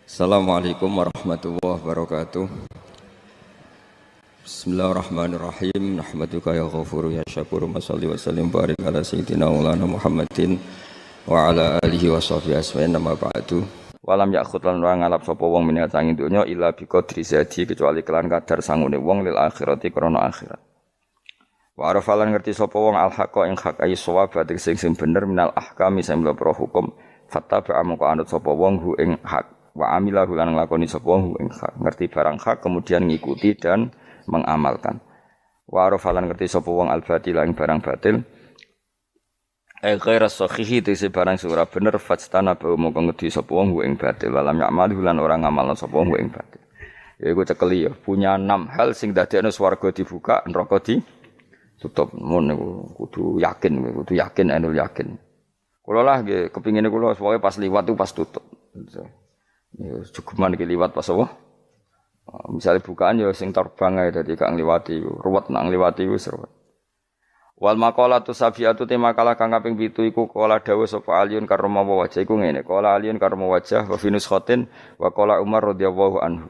Assalamualaikum warahmatullahi wabarakatuh. Bismillahirrahmanirrahim. Nahmaduka ya ghafuru ya syakuru. Mashalli wa sallim barik ala sayyidina maulana Muhammadin wa ala alihi wa sahbihi asma'in nama ba'du. Walam yakhut lan ora ngalap sapa wong minat sanging donya illa bi qadri zati kecuali kelan kadar sangune wong lil akhirati krana akhirat. Wa arafalan ngerti sapa wong al haqqa ing hak ay shawab sing bener minal ahkami sing mlebu hukum fattaba amko anut sapa wong hu ing hak. Wa amilah lan nglakoni sapa wong ing hak ngerti barang hak kemudian ngikuti dan mengamalkan. Wa arafalan ngerti sapa wong al-batil ing barang batil ghairas sahihi tese barang ora bener fastana ba mongko ngerti sapa wong ing batil walam ya'mal lan ora ngamalna sapa wong ing batil. Ya iku cekeli ya punya 6 hal sing dadekno swarga dibuka neraka ditutup. Mun niku kudu yakin anul yakin. Kula lah nggih kepingine kula pokoke pas liwat itu pas tutup. Ya cukuman iki liwat pas apa? Misalnya bukaan ya sing terbang ae dadi gak ngliwati ruwet nang ngliwati wis ruwet. Wal maqalatu safiatu te makalah kang kaping 7 iku kala dawuh sapa Aliun karma wajah iku ngene. Kala Aliun karma wajah wa finus khotin wa kala Umar radhiyallahu anhu.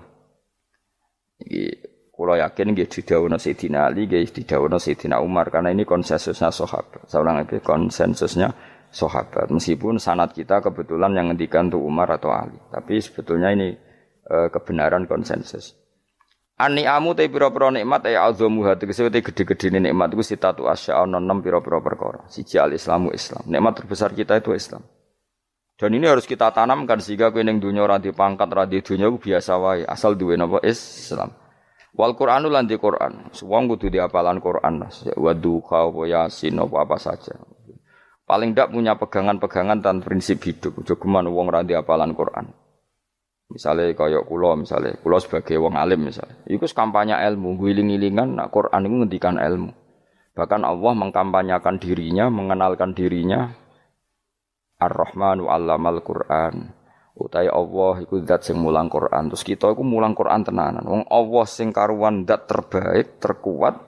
Iki kula yakin nggih didhawuhna Sayyidina Ali nggih didhawuhna Sayyidina Umar karena ini konsensusnya sahabat. Saurang iki konsensusnya sahabat. Meskipun sanad kita kebetulan yang ngendikan tuh Umar atau Ali, tapi sebetulnya ini kebenaran konsensus. An-ni'amu te pira-pira nikmat ya azamu hati kesete gede-gedene nikmat iku sitatu asya ana 6 pira-pira perkara. Siji al-islamu Islam. Nikmat terbesar kita itu Islam. Dan ini harus kita tanamkan sehingga kowe ning donya ora dipangkat, ora di donya ku biasa wae, asal duwe napa Islam. Wal Qur'anu lan di Qur'an. Wong kudu diapalan Qur'an. Wa duha wa yasin apa saja. Paling ndak punya pegangan-pegangan dan prinsip hidup. Aja geman wong ra diapalan Quran. Misale kaya kula sebagai wong alim misale. Iku kampanye ilmu, guling-gilingan nak Quran iku ngendikan ilmu. Bahkan Allah mengkampanyakan dirinya, mengenalkan dirinya Ar-Rahmanu 'allamal Qur'an. Utahe Allah iku zat sing mulang Quran. Terus kita iku mulang Quran tenanan. Wong Allah sing karuan zat terbaik, terkuat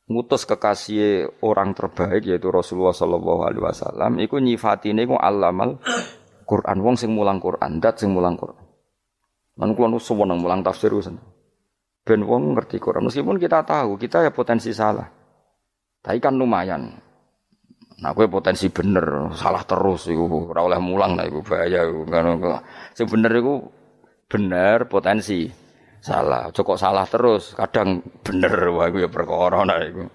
ngutus kekasih orang terbaik yaitu Rasulullah sallallahu alaihi wasallam iku nyifatine iku allamal Quran wong sing mulang Quran dat sing mulang Quran lan kula nu seneng mulang tafsir usen ben wong ngerti Quran meskipun kita tahu kita ya potensi salah tapi kan lumayan nah kowe potensi bener salah terus iku ora oleh mulang nah iku bahaya iku sing bener iku bener potensi salah, kok salah terus, kadang bener, wah itu ya perkara nah itu.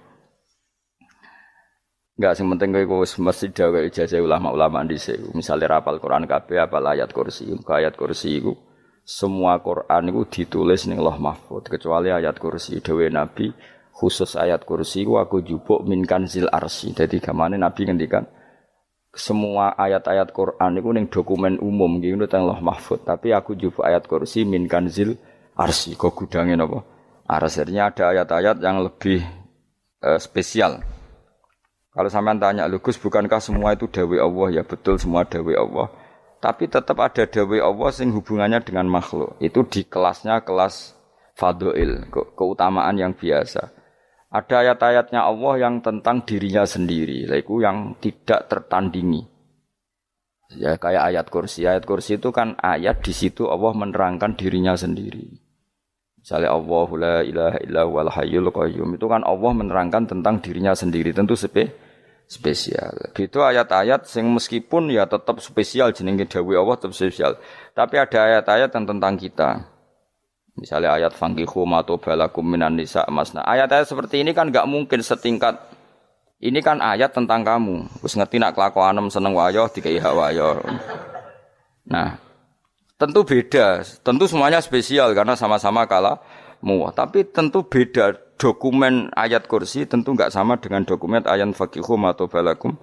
Enggak, yang penting kowe mesti dawe ijazah ulama-ulama dhisik. Misale rapal Quran kabeh, apal ayat kursi, ayat kursi iku semua Quran iku ditulis ning Lauh Mahfuz kecuali ayat kursi dawuh Nabi khusus ayat kursi iku aku jupuk min kanzil arsy. Dadi gamane Nabi ngendikan semua ayat-ayat Quran iku ning dokumen umum iki nang Lauh Mahfuz, tapi aku jupuk ayat kursi min kanzil arsy, kok gudangnya apa? Arsirnya ada ayat-ayat yang lebih spesial. Kalau sampean tanya, Gus bukankah semua itu dawai Allah? Ya betul semua dawai Allah. Tapi tetap ada dawai Allah yang hubungannya dengan makhluk. Itu di kelasnya kelas fadhil, keutamaan yang biasa. Ada ayat-ayatnya Allah yang tentang dirinya sendiri, itu yang tidak tertandingi. Ya kayak ayat kursi. Ayat kursi itu kan ayat di situ Allah menerangkan dirinya sendiri. Misalnya Allahu la ilaha illa huwal hayyul qayyum itu kan Allah menerangkan tentang dirinya sendiri tentu spesial. Gitu ayat-ayat yang meskipun ya tetap spesial jenenge dawuh Allah tetap spesial. Tapi ada ayat-ayat yang tentang kita. Misalnya ayat fankihu ma tobalakum minan nisa masna. Ayat-ayat seperti ini kan enggak mungkin setingkat ini kan ayat tentang kamu. Wis ngerti nak kelakuanem seneng wayo dikai hak wayo. Nah, tentu beda, tentu semuanya spesial karena sama-sama kalamu. Tapi tentu beda dokumen ayat kursi tentu enggak sama dengan dokumen ayat faqihu matobalakum.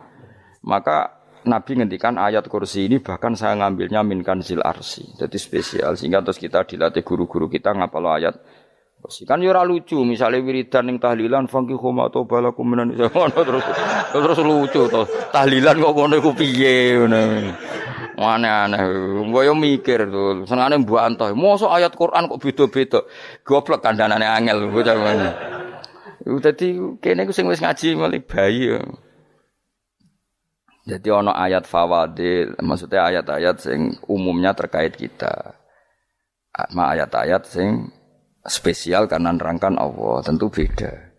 Maka Nabi ngendikan ayat kursi ini bahkan saya ngambilnya min kanzil arsy. Jadi spesial sehingga terus kita dilatih guru-guru kita ngapal ayat kursi. Kan yo ora lucu misalnya wiridan ning tahlilan faqihu matobalakum minan terus lucu to. Tahlilan kok ngono iku piye ngono. Aneh-aneh, gue yo mikir tuh, senengane mbantah. Mosok ayat Quran kok beda-beda, goblok kandhanane angel bocah ngene. Dadi kene ku sing wis ngaji mulai bayi. Jadi ana ayat fawadil, maksudnya ayat-ayat sing umumnya terkait kita. ayat-ayat sing spesial karena nerangkan Allah, tentu beda.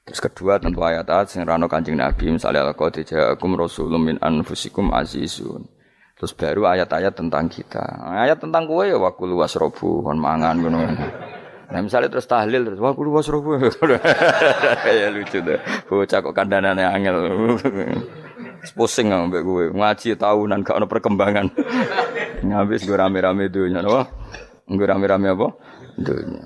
Terus kedua tentu ayat-ayat sing rano Kanjeng Nabi, misalnya laqad ja'akum rasulun min anfusikum azizun. Terus baru ayat-ayat tentang kita. Ayat tentang kowe ya waqul wasrobu kon mangan ngono. Nah misalnya terus tahlil terus waqul wasrobu. Ya lucu tuh. Bocah kok kandhanane angel. Pusing ambek kowe. Ngaji tahunan gak ono perkembangan. Ngabis go rame-rame dunya napa? Nggo rame-rame apa? Dunya.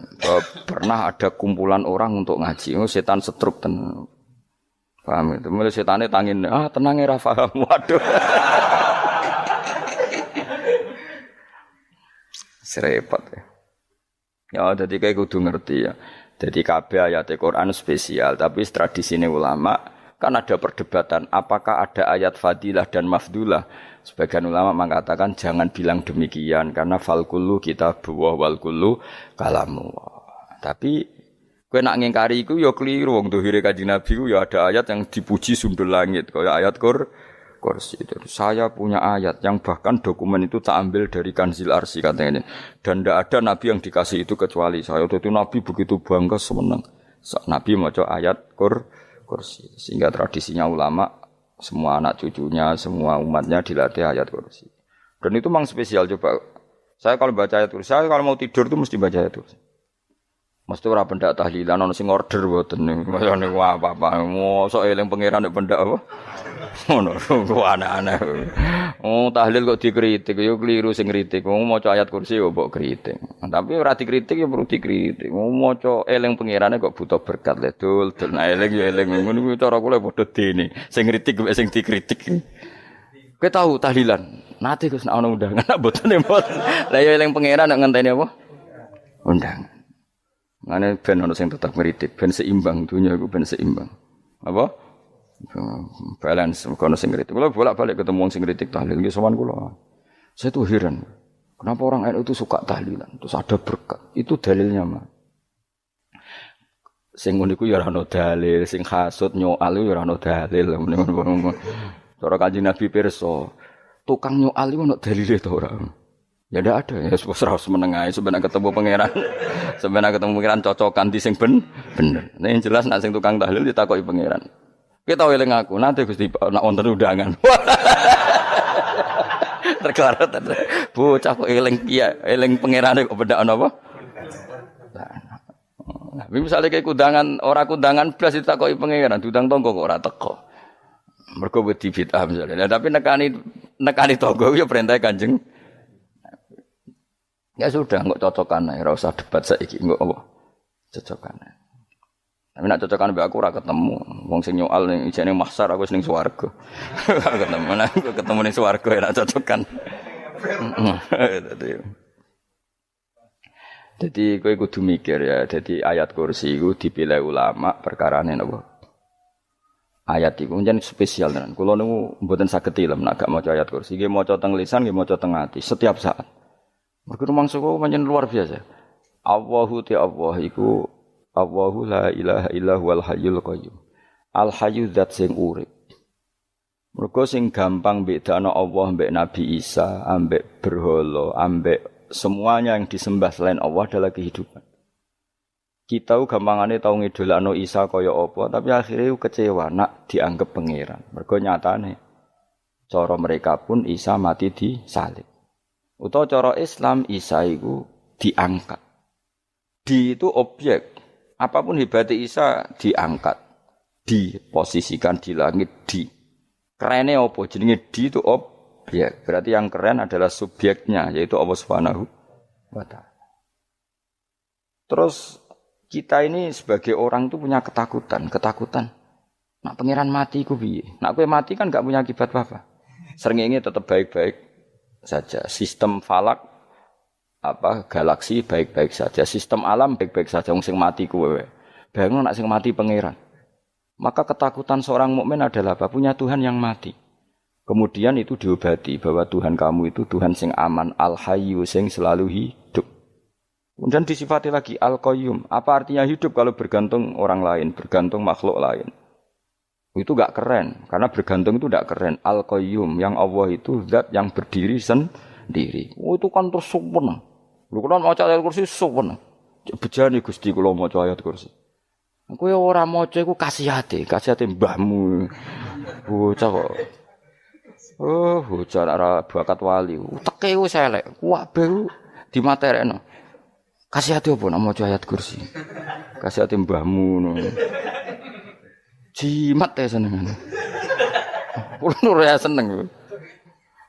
Pernah ada kumpulan orang untuk ngaji. Setan setruk tenan. Paham itu. Mulai setane tangin, tenang ya ra paham. Waduh. Serepot ya. Ya jadi kayak kudu ngerti ya. Jadi kabeh ayat Al-Qur'an spesial, tapi tradisi ulama kan ada perdebatan apakah ada ayat fadilah dan mafdulah. Sebagian ulama mengatakan jangan bilang demikian karena fal kullu kitabullah wal kullu kalamullah. Tapi kowe nak ngingkari iku ya keliru wong dohire Kanjeng Nabi ku ya ada ayat yang dipuji sundul langit kaya ayat Kursi. Saya punya ayat yang bahkan dokumen itu tak ambil dari Kanzil Arsy katanya ini. Dan tidak ada nabi yang dikasih itu kecuali saya. Itu nabi begitu bangga senang. Nabi maca ayat Kursi. Sehingga tradisinya ulama semua anak cucunya, semua umatnya dilatih ayat Kursi. Dan itu memang spesial coba. Saya kalau baca ayat Kursi, saya kalau mau tidur itu mesti baca ayat Kursi. Mesti ora pendak tahlilan ana sing order mboten niku. Masane apa-apa. Mosok eling pangeran nek pendak apa? Ngono kok aneh-aneh. Oh tahlil kok dikritik ya keliru sing kritik. Wong maca ayat Kursi yo mbok kritik. Tapi ora dikritik ya perlu dikritik. Wong maca eling pangerane kok butuh berkat le dul nah eling ya eling ngono kuwi cara kula padha dene. Sing kritik sing dikritik. Kowe tahu tahlilan? Nate Gus nek ana undangan mboten mboten. Lah ya eling pangeran nek ngenteni apa? Undangan. Ngene ben ono sing tetep ngritik, ben seimbang dunya iku ben seimbang. Apa? Balance kono sing ngritik. Kula bolak-balik ketemu wong sing ngritik tahlil nggih sowan kula. Saya tuh heran. Kenapa orang NU itu suka tahlilan? Terus ada berkat. Itu dalilnya, Mas. Sing ngono iku ya ora ono dalil, sing hasud nyoal ya ora ono dalil. Cara Kanjeng Nabi pirsa, tukang nyoal iku ono dalile to ora? Ya ndak ada, ya harus menengahi sebenarnya ketemu pangeran. Sebenarnya ketemu pangeran cocokan di sing bener. Nah yang jelas nak sing tukang tahlil ditakoki pangeran. Kita eling aku, nanti Gusti nak wonten undangan. Terklarat. Bocah kok eling iya, eling pangerane kok bedak ana apa? Nah, misalnya kayak kundangan, ora kundangan blas ditakoki pangeran, diundang tonggo kok ora teko. Mergo wedi bid'ah misalnya. Tapi nekani tonggo ya perintah Kanjeng. Ya sudah, enggak cocokan ae, ora usah debat saiki, enggak apa. Cocokan. Tapi nek cocokan mbek aku ora ketemu. Wong sing nyoal ning ijene mahsyar aku wis ning swarga. Ketemu ning swarga ora cocokan. Jadi kowe kudu mikir ya, jadi ayat Kursi iku dipilih ulama perkarane napa? Ayat iku njen spesial tenan. Kula niku mboten saged ilem nek gak maca ayat Kursi. Nggih maca teng lisan, nggih maca teng ati setiap saat. Mergo mangsa kok pancen luar biasa. Allahu ta Allah iku Allahu la ilaha illa huwal hayyul qayyum. Al hayyu zat sing urip. Mergo sing gampang bedakno Allah mbek Nabi Isa, ambek berhala, ambek semuanya yang disembah selain Allah adalah kehidupan. Kita gampangane tau ngidolakno Isa kaya apa, tapi akhirnya kecewa nak dianggap pangeran. Mergo nyatane cara mereka pun Isa mati disalib. Utawa cara Islam Isa iku diangkat. Di itu objek. Apapun hebatnya Isa diangkat. Diposisikan di langit di. Kerene apa? Jenenge di itu objek. Berarti yang keren adalah subjeknya yaitu Allah Subhanahu wa taala. Terus kita ini sebagai orang itu punya ketakutan. Nak pangeran mati iku piye? Nak kowe mati kan enggak punya akibat apa-apa. Srengenge tetap baik-baik saja. Sistem falak galaksi baik-baik saja. Sistem alam baik-baik saja. Wong sing mati kuwe. Bayangno nak sing mati pangeran. Maka ketakutan seorang mukmin adalah apa? Punya Tuhan yang mati. Kemudian itu diobati bahwa Tuhan kamu itu Tuhan sing aman, al-hayyu sing selalu hidup. Kemudian disifati lagi al-qayyum. Apa artinya hidup kalau bergantung orang lain, bergantung makhluk lain? Itu enggak keren, karena bergantung itu enggak keren. Al-Qayyum, yang Allah itu zat yang berdiri sendiri. Oh itu kan terus sempurna. Lho kula maca ayat kursi suwen. Bejane Gusti kula maca ayat kursi. Kowe ora maca iku kasihate mbahmu. Bocah kok. Oh, bocah ora bakat wali. Teke wis elek. Kabeh dimaterekno. Kasihate opo nek maca ayat kursi? Kasihate mbahmu ngono. Jimat ya senengan. Kulo ora seneng.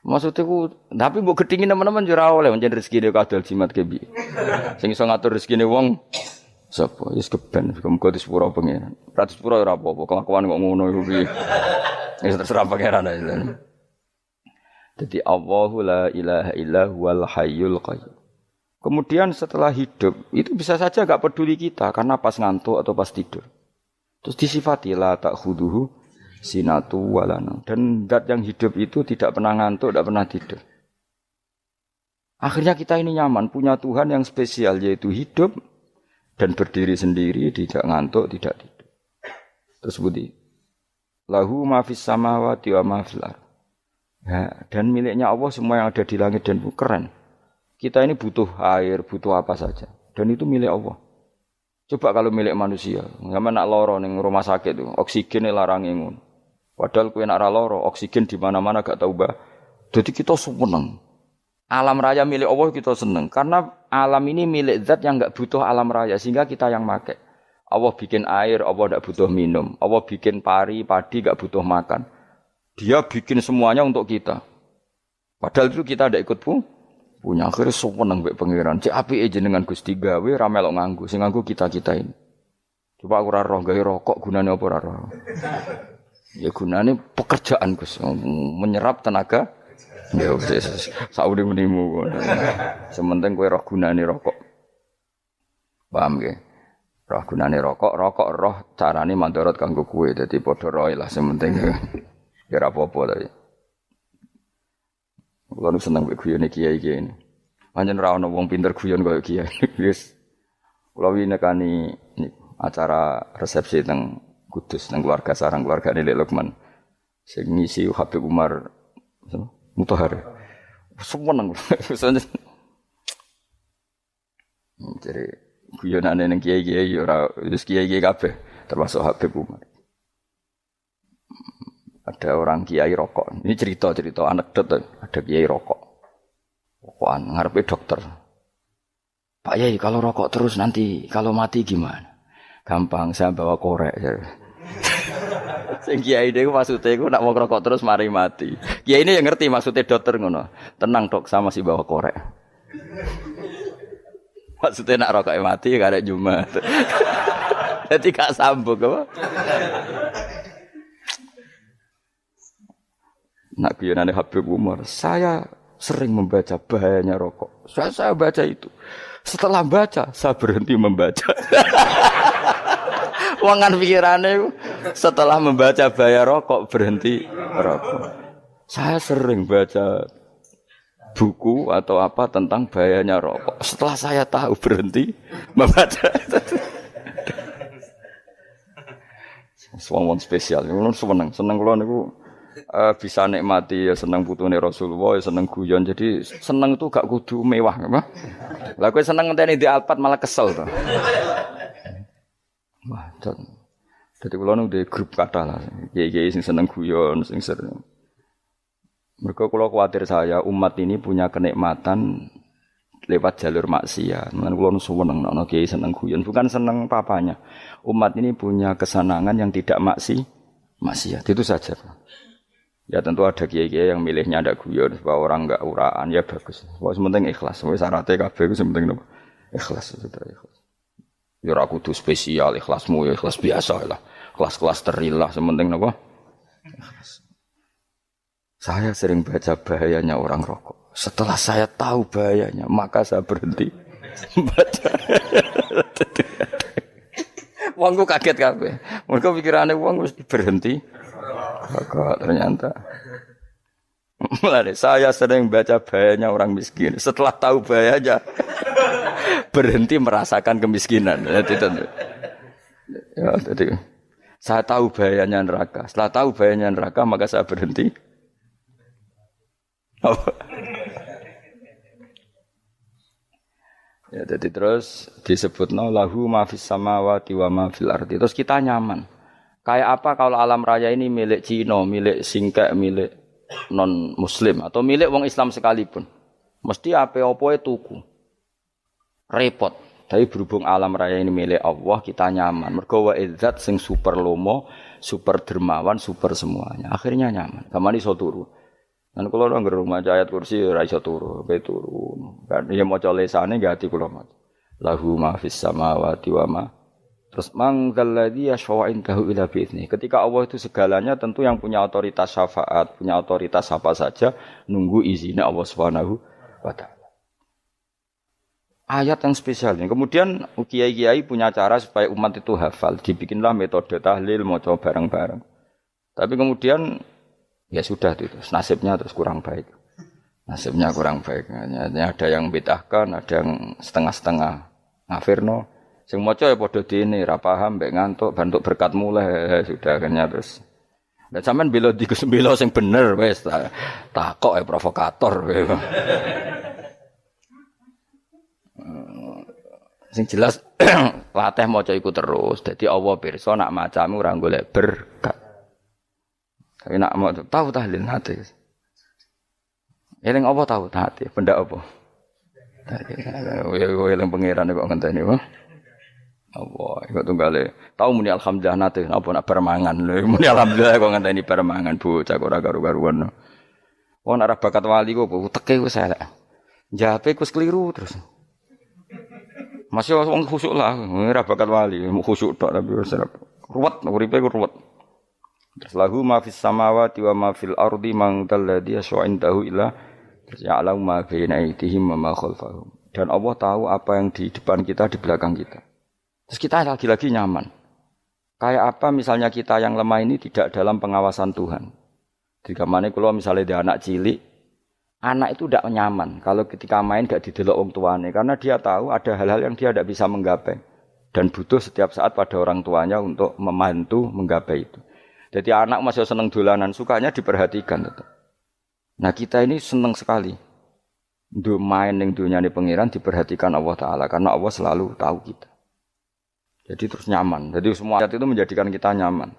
Maksudnya ku, tapi mbok gedhingi teman-teman yo ora oleh pancen rezekine kadal jimat ke piye. Sing iso ngatur rezekine wong sapa? Wis keben, muga disepuro pengen. Ra disepuro ora apa-apa, kelakuan kok ngono iku piye. Wis terserah pangeran ae. Dadi Allahu la ilaha illa huwal hayyul qayyum. Kemudian setelah hidup, itu bisa saja enggak peduli kita karena pas ngantuk atau pas tidur. Terus disifati la ta'khuduhu sinatu walana. Dan zat yang hidup itu tidak pernah ngantuk, tidak pernah tidur. Akhirnya kita ini nyaman, punya Tuhan yang spesial, yaitu hidup dan berdiri sendiri, tidak ngantuk, tidak tidur. Terus budi, lahu ma fis samawati wa ma fil ardh. Ya, dan miliknya Allah semua yang ada di langit dan bumi. Keren. Kita ini butuh air, butuh apa saja. Dan itu milik Allah. Coba kalau milik manusia, sama nak loro ning rumah sakit itu, oksigennya larang ngono. Padahal kowe nak ra loro, oksigen di mana-mana gak tau mbah. Jadi kita seneng. Alam raya milik Allah kita seneng karena alam ini milik zat yang enggak butuh alam raya sehingga kita yang make. Allah bikin air, Allah enggak butuh minum. Allah bikin padi enggak butuh makan. Dia bikin semuanya untuk kita. Padahal itu kita ndak ikut punya. Akhirnya seneng mbek pangeran. Cek apike jenengan Gusti gawe ra melok nganggo. Sing nganggo kita-kita ini. Coba aku ora roh gawe rokok gunane apa ora roh. Ya gunane pekerjaan Gus, menyerap tenaga. Ya wis saudi menimu. Sementing kowe roh gunane rokok. Paham nggih? Roh gunane rokok roh carane mandorot kanggo kowe. Dadi padha roe lah sementing. Ya ora apa-apa ta. Kulo nu seneng mbek guyone kiai-kiai ini. Pancen ra ono wong pinter guyon kaya kiai. Wis kulo winekani acara resepsi teng Kudus nang keluarga sarang keluargane Lek Lukman. Sing ngisi Habib Umar Mutahar. Seneng. Jadi guyonane ning kiai-kiai ora wis kiai-kiai kabeh termasuk Habib Umar. Ada orang kiai rokok. Ini cerita anekdot. Ada kiai rokok. Rokokan ngarepe dokter. Pak Yai kalau rokok terus nanti kalau mati gimana? Gampang saya bawa korek. Sing kiai niku maksude iku nak wong rokok terus mari mati. Kiai ini yang ngerti maksudnya dokter ngono. Tenang dok, sama si bawa korek. Maksudnya nak rokok mati gak ada Jumat. Jadi gak sambung apa? Nak guyonane Habib Umar, saya sering membaca bahayanya rokok. Saya baca itu. Setelah baca, saya berhenti membaca. Wangan pikirane setelah membaca bahaya rokok berhenti rokok. Saya sering baca buku atau apa tentang bahayanya rokok. Setelah saya tahu berhenti membaca. Wong spesial. Kulo seneng kulo niku bisa nikmati ya seneng putune Rasulullah, ya seneng guyon. Jadi seneng itu gak kudu mewah, apa? Lah kowe seneng ngenteni di Alphard malah kesel to. Wah, jadi kalau nunggu grup kata lah, kiai sing seneng guyon, sing sering. Mereka kalau khawatir saya umat ini punya kenikmatan lewat jalur maksiat. Mengenai kalau seneng, nono kiai seneng guyon, bukan seneng papanya. Umat ini punya kesenangan yang tidak maksiat, itu saja. Ya tentu ada kiai-kiai yang milihnya ada guyon, supaya orang enggak uraan, ya bagus. Pokoknya sementing ikhlas, pokoknya syaratnya kabeh itu sementing ikhlas, sudah ikhlas. Ya ora kudu spesial, ikhlasmu ya ikhlas biasa lah. Kelas-kelas terilah sementing napa? Ikhlas. Saya sering baca bahayanya orang rokok. Setelah saya tahu bahayanya, maka saya berhenti baca. Wongku kaget kabeh. Mergo pikirane wong mesti berhenti. Kok ternyata. Mulane saya sering baca bahayanya orang miskin. Setelah tahu bahayanya berhenti merasakan kemiskinan. Jadi saya tahu bahayanya neraka. Setelah tahu bahayanya neraka, maka saya berhenti. Ya, jadi terus disebutno lahu ma fis samawati wa ma fil ardi. Terus kita nyaman. Kayak apa kalau alam raya ini milik Cina, milik singkek, milik non muslim atau milik wong Islam sekalipun. Mesti apa-apa tuku. Repot. Tapi berhubung alam raya ini milik Allah, kita nyaman. Mergo wa izzat sing super lomo, super dermawan, super semuanya. Akhirnya nyaman. Kamane iso turu. Kan kula nang rumah ayat kursi ora iso turu, pe turu. Kan ya maca lesane nggih ati kula maca. Lahu ma fis samawati wa ma. Terus mangkal ladzi yashfa'u indahu ila bi'izni. Ketika Allah itu segalanya tentu yang punya otoritas syafaat, punya otoritas apa saja nunggu izinnya Allah Subhanahu wa taala. Ayat yang spesial ini. Kemudian kiai-kiai punya cara supaya umat itu hafal. Dibikinlah metode tahlil maca bareng-bareng. Tapi kemudian ya sudah itu, nasibnya terus kurang baik. Nasibnya kurang baik. Ada yang bid'ahkan, ada yang setengah-setengah ngafirno. Sing maca ya padha dene, ra paham mbek ngantuk, bantuk berkat mulai sudah akhirnya terus. Lah sampean bela bela sing bener wis takok provokator. Sing jelas latih maca iku terus. Dadi Allah pirsa nak macamu ora golek berkat. Tapi nak mau tahu tahlil hati. Eling apa tahu hati? Benda apa? Eling pangeran kok ngenteni apa? Allah, iku tunggale. Tahu muni alhamdulillah nate apa nak permangan lho. Muni alhamdulillah kok ngenteni permangan bocah ora karu-karuan. Wong ora bakat wali kok teke wis elek. Jape wis keliru terus. Masih wong khusuk lah, ora bakat wali, khusuk tok tapi wis ruwet, uripe ruwet. Terus lahu ma fis samawati wa ma fil ardi man dalladhi yashfa'u indahu illa ya'lamu ma baina aydihim wa ma khalfahum. Dan Allah tahu apa yang di depan kita, di belakang kita. Terus kita lagi-lagi nyaman. Kayak apa misalnya kita yang lemah ini tidak dalam pengawasan Tuhan. Jika mana kalau misalnya dia anak cilik, anak itu tidak nyaman kalau ketika main gak didelok wong tuane karena dia tahu ada hal-hal yang dia tidak bisa menggapai dan butuh setiap saat pada orang tuanya untuk membantu menggapai itu. Jadi anak masih senang dolanan, sukanya diperhatikan tetap. Nah kita ini senang sekali. Untuk main ning dunyane pangeran diperhatikan Allah Ta'ala karena Allah selalu tahu kita. Jadi terus nyaman. Jadi semua ayat itu menjadikan kita nyaman.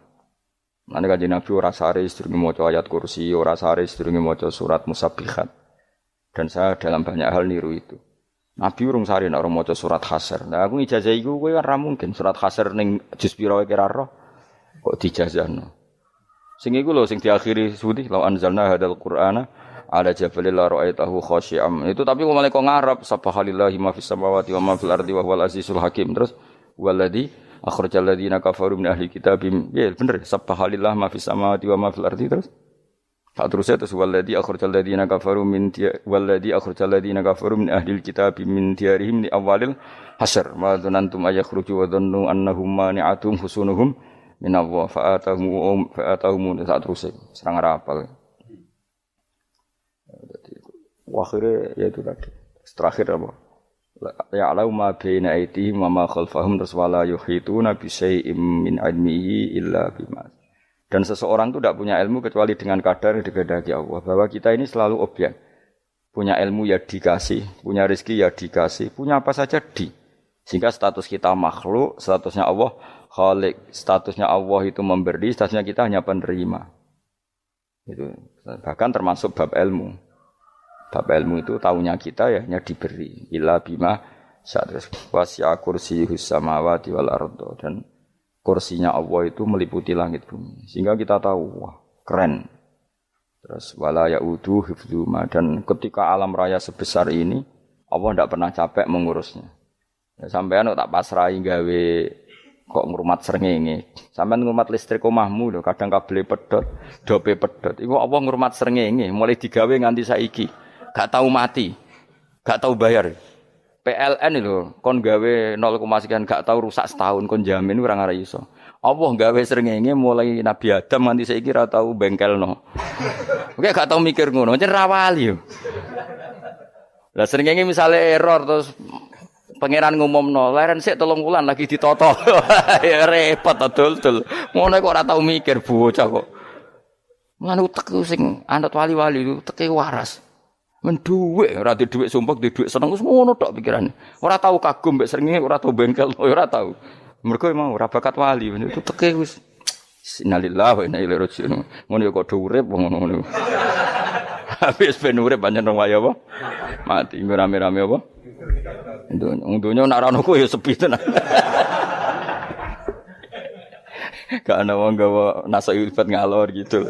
Nanti Kanjeng Nabi ora sare sedurunge maca ayat kursi, ora sare sedurunge maca surat Musabbihat. Dan saya dalam banyak hal niru itu. Nabi urung sare nek ora maca surat Hasr. Nah aku ijazah iku kowe kan ra mungkin surat Hasr ning juz pira wae kira roh kok dijazahno. Sing iku lho sing diakhiri sudi la anzalna hadal qur'ana ala jabalil la ra'aitahu khashi'am. Itu tapi kok malah kok ngarep subhanallahi ma fis samawati wa ma fil ardi wa huwal azizul hakim. Terus waladzi akhrajal ladzina kafaru min ahli kitabim. Ya bener subhanallahi ma fis samawati wa ma fil ardi terus. Tak terusnya terus waladzi akhrajal ladzina kafaru min waladzi akhrajal ladzina kafaru min ahli kitabim min diyarihim li awalil hasyr. Ma dzanantum ayakhruju wa dhannu annahum mani'atum husunuhum min Allah fa'atahum saat terus serang rapal. Akhirnya yaitu tadi. Terakhir apa? Ya'lamu ma baina aydihim wa ma khalfahum wala yuhituna bi syai'in min ilmihi illa bima. Dan seseorang itu tidak punya ilmu kecuali dengan kadar yang dikehendaki Allah. Bahwa kita ini selalu objek. Punya ilmu ya dikasih, punya rezeki ya dikasih, punya apa saja di. Sehingga status kita makhluk, statusnya Allah Khalik, statusnya Allah itu memberi, statusnya kita hanya penerima. Itu bahkan termasuk bab ilmu. Bab ilmu itu tahunya kita ya hanya diberi. Illa bima sa'atus wasi'a kursiyuhus samawati wal ardo. Dan kursinya Allah itu meliputi langit bumi. Sehingga kita tahu, wah keren. Terus wala ya'udu hifdzuma. Dan ketika alam raya sebesar ini, Allah tidak pernah capek mengurusnya. Ya, sampean tak pasrahi gawe kok ngrumat srengenge. Sampeyan ngrumat listrik omahmu lho, kadang kabel pedhot, dope pedhot. Iku apa ngrumat srengenge, mulai digawe nganti saiki. Gak tahu mati. Gak tahu bayar. PLN lho, kon gawe 0, sekian gak tahu rusak setahun kon jamin ora ngara iso. Allah gawe srengenge mulai Nabi Adam nganti saiki ora tahu bengkelno. Oke gak tahu mikir ngono, pancen ra wali yo. Lah srengenge misale error terus pangeran ngumumno, leren sik 3 wulan lagi ditoto. Ya repot dul-dul. Ngono kok ora tau mikir bocah kok. Lan utek sing anut wali-wali teke waras. Men dhuwit, ora di dhuwit sumpek, di dhuwit seneng wis ngono tok pikirane. Ora tau kagum mbek srengenge, ora tau bengkel, ora tau. Mergo mau ora bakat wali, itu teke wis innalillahi wa inna ilaihi raji'un. Ngono ya kok urip ngono. Habis ben urip pancen rong wae apa? Mati nggo rame-rame apa? Dunya nak ra ono kowe ya sepi tenan. Gak ana wong gawa nasa ilfat ngalor gitu.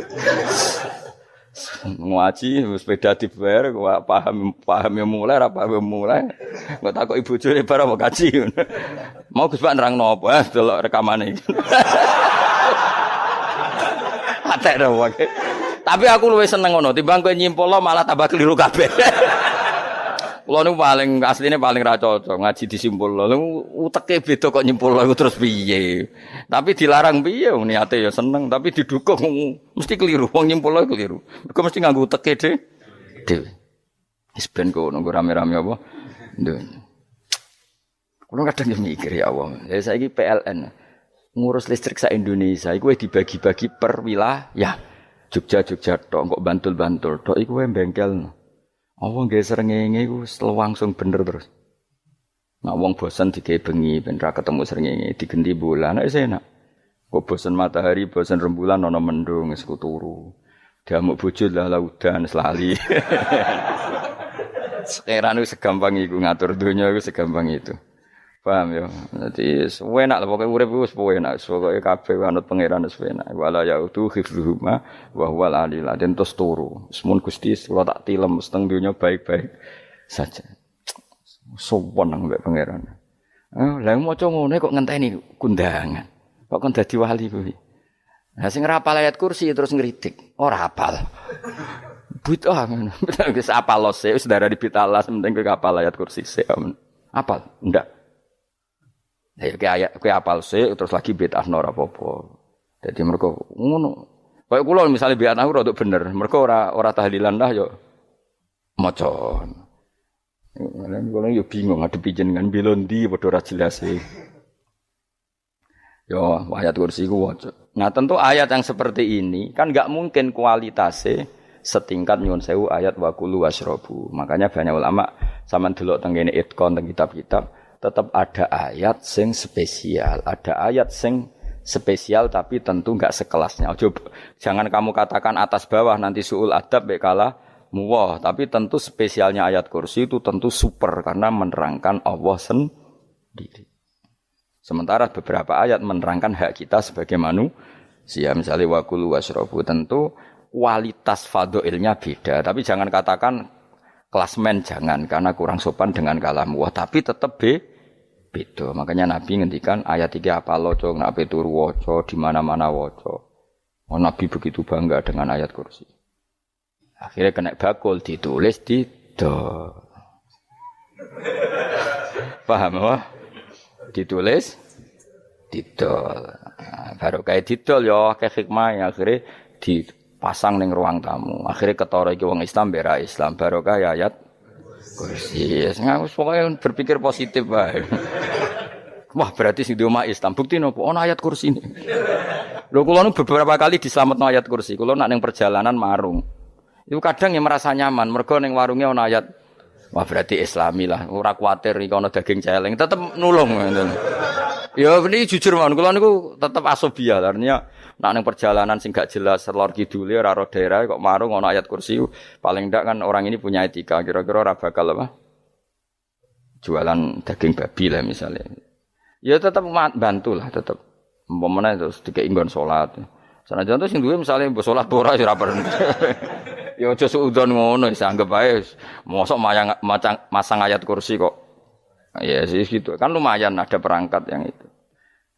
Ngaji sepeda dibayar paham ya mulai ora paham ya mulai. Kok takoki bojone bar apa kaji. Mau Gus Pak nerangno apa? Delok rekamane. Atek ra wae. Tapi aku luwih seneng ngono timbang kowe nyimpulno malah tambah keliru kabeh. Kulo niku paling asline paling ra cocok ngaji disimpulno. Uteke beda kok nyimpulno iku terus piye. Tapi dilarang piye wong niate ya seneng tapi didukung mesti keliru. Wong nyimpulno keliru. Mergo mesti nganggo uteke dhewe. Wis ben kono rame-rame apa. Nduk. Kulo kadang mikir ya Allah. Ya saiki PLN ngurus listrik sak Indonesia iku dibagi-bagi per wilayah. Jogja tok kok Bantul tok iku wae bengkel. Apa nggih srengenge iku langsung bener terus. Nek wong bosen digawe bengi ben ra ketemu srengenge digenti bulan nek enak. Kok bosen matahari, bosen rembulan ana mendung wis turu. Diamuk bojo lah udan selali. Sekarang itu segampang iku ngatur dunya iku segampang itu. Paham ya? Dadi enak lah pokoke urip wis enak. Pokoke kabeh anut pangeran wis enak. Wala yautu khifruhuma wa huwal alil azim terus turu. Semun Gusti kula tak tilem seteng dunya baik-baik saja. Sowan nang mbek pangeran. Lah maca ngene kok ngenteni kundangan. Kok kon dadi wali kuwi. Lah sing ora hafal ayat kursi terus ngritik. Ora hafal. Bid'ah ngono. Wis hafal lose wis darani bitalah penting kowe hafal ayat kursi sik. Hafal? Ndak. Ya kowe apal sik terus lagi bid'ah ora apa-apa. Dadi mergo ngono. Kaya kula misale bid'ah aku rada bener, mergo ora tahlilan dah yo maca. Lan kula yo bingung ngadepi jenengan belondi padha ora jelas e. Yo ayat kursi ku waca. Nah tentu ayat yang seperti ini kan enggak mungkin kualitasnya setingkat nyuwun sewu ayat wa kulu wasrobu. Makanya banyak ulama sampean delok teng kene Itqan teng kitab-kitab tetap ada ayat sing spesial, ada ayat sing spesial tapi tentu enggak sekelasnya. Jangan kamu katakan atas bawah nanti suul adab bekala muwah, tapi tentu spesialnya ayat kursi itu tentu super karena menerangkan Allah sendiri. Sementara beberapa ayat menerangkan hak kita sebagai manusia, misalnya wa kulu wasrobu, tentu kualitas fadhailnya beda, tapi jangan katakan klasmen jangan karena kurang sopan dengan kalam wah tapi tetap beda. Makanya Nabi ngendikan ayat 3 apa loco nape turu waca di mana-mana waca. Oh, Nabi begitu bangga dengan ayat kursi. Akhirnya kena bakul ditulis didol. Paham apa? Ditulis didol. Baru kayak didol ya akeh hikmah akhirnya dipasang ning ruang tamu. Akhirnya ketara iki wong Islam bera Islam barokah ya ayat kursi. Wis pokoke berpikir positif wae. Wah, berarti sing di omah Islam bukti nopo ana ayat kursi ini. Lho kula nu beberapa kali diselametno ayat kursi. Kula nak ning perjalanan marung. Iku kadang ya merasa nyaman mergo ning warunge ana ayat. Wah, berarti Islami lah. Ora kuwatir iki ana daging celeng, tetep nulung ngoten. Ya ini jujur mawon kula niku tetep asobia. Artinya nak ning perjalanan sing gak jelas lor kidule ora ro daerah kok marung ana ayat kursi paling ndak kan orang ini punya etika kira-kira ora bakal apa jualan daging babi lah misalnya ya tetap bantu lah tetap umpamane terus dikek nggon salat sanajan terus sing duwe misale mbok salat ora ora perlu ya aja suudon ngono wis anggap ae mosok masang ayat kursi kok ya sih gitu kan lumayan ada perangkat yang itu.